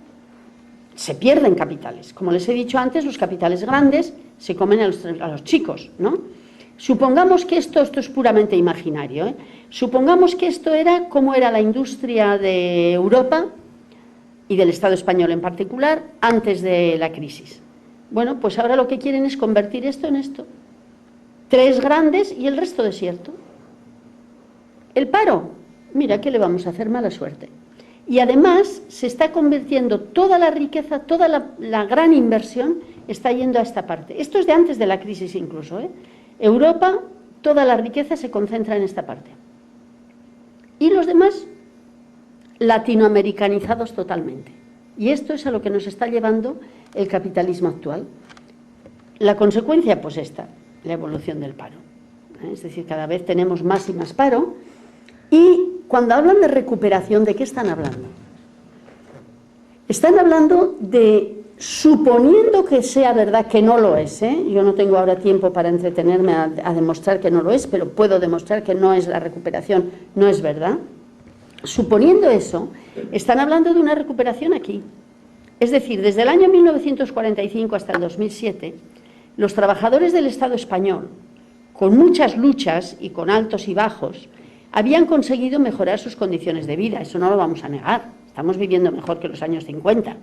se pierden capitales. Como les he dicho antes, los capitales grandes se comen a los chicos, ¿no? Supongamos que esto es puramente imaginario, ¿eh? Supongamos que esto era como era la industria de Europa y del Estado español en particular antes de la crisis. Bueno, pues ahora lo que quieren es convertir esto en esto. 3 grandes y el resto desierto. El paro, mira, ¿qué le vamos a hacer? Mala suerte. Y además se está convirtiendo toda la riqueza, toda la gran inversión está yendo a esta parte. Esto es de antes de la crisis incluso, ¿eh? Europa, toda la riqueza se concentra en esta parte. Y los demás, latinoamericanizados totalmente. Y esto es a lo que nos está llevando el capitalismo actual. La consecuencia, pues esta, la evolución del paro. Es decir, cada vez tenemos más y más paro. Y cuando hablan de recuperación, ¿de qué están hablando? Están hablando de, suponiendo que sea verdad, que no lo es, ¿eh? Yo no tengo ahora tiempo para entretenerme a demostrar que no lo es, pero puedo demostrar que no es la recuperación, no es verdad. Suponiendo eso, están hablando de una recuperación aquí. Es decir, desde el año 1945 hasta el 2007, los trabajadores del Estado español, con muchas luchas y con altos y bajos, habían conseguido mejorar sus condiciones de vida. Eso no lo vamos a negar. Estamos viviendo mejor que los años 50.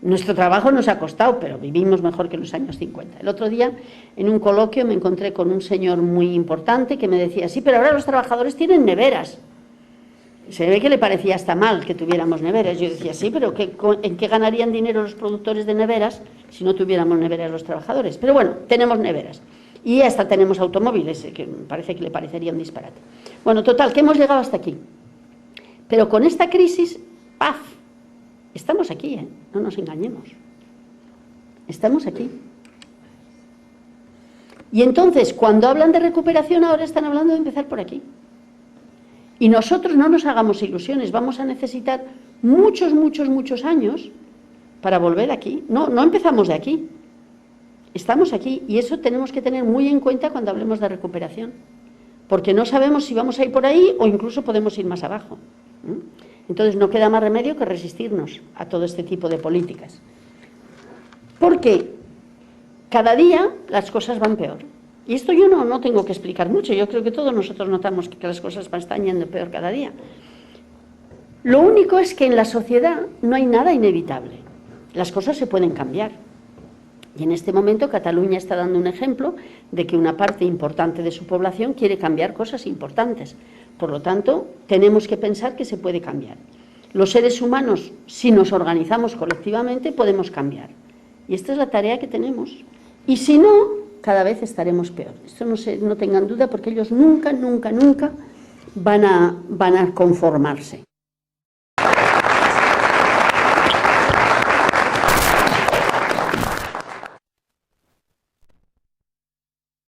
Nuestro trabajo nos ha costado, pero vivimos mejor que en los años 50. El otro día, en un coloquio, me encontré con un señor muy importante que me decía, sí, pero ahora los trabajadores tienen neveras. Se ve que le parecía hasta mal que tuviéramos neveras. Yo decía, sí, pero ¿en qué ganarían dinero los productores de neveras si no tuviéramos neveras los trabajadores? Pero bueno, tenemos neveras. Y hasta tenemos automóviles, que me parece que le parecería un disparate. Bueno, total, que hemos llegado hasta aquí. Pero con esta crisis, paz. Estamos aquí, no nos engañemos. Estamos aquí. Y entonces, cuando hablan de recuperación, ahora están hablando de empezar por aquí. Y nosotros no nos hagamos ilusiones, vamos a necesitar muchos, muchos, muchos años para volver aquí. No empezamos de aquí. Estamos aquí y eso tenemos que tener muy en cuenta cuando hablemos de recuperación. Porque no sabemos si vamos a ir por ahí o incluso podemos ir más abajo. Entonces no queda más remedio que resistirnos a todo este tipo de políticas. Porque cada día las cosas van peor. Y esto yo no tengo que explicar mucho, yo creo que todos nosotros notamos que las cosas están yendo peor cada día. Lo único es que en la sociedad no hay nada inevitable. Las cosas se pueden cambiar. Y en este momento Cataluña está dando un ejemplo de que una parte importante de su población quiere cambiar cosas importantes. Por lo tanto, tenemos que pensar que se puede cambiar. Los seres humanos, si nos organizamos colectivamente, podemos cambiar. Y esta es la tarea que tenemos. Y si no, cada vez estaremos peor. Esto no tengan duda porque ellos nunca, nunca, nunca van a conformarse.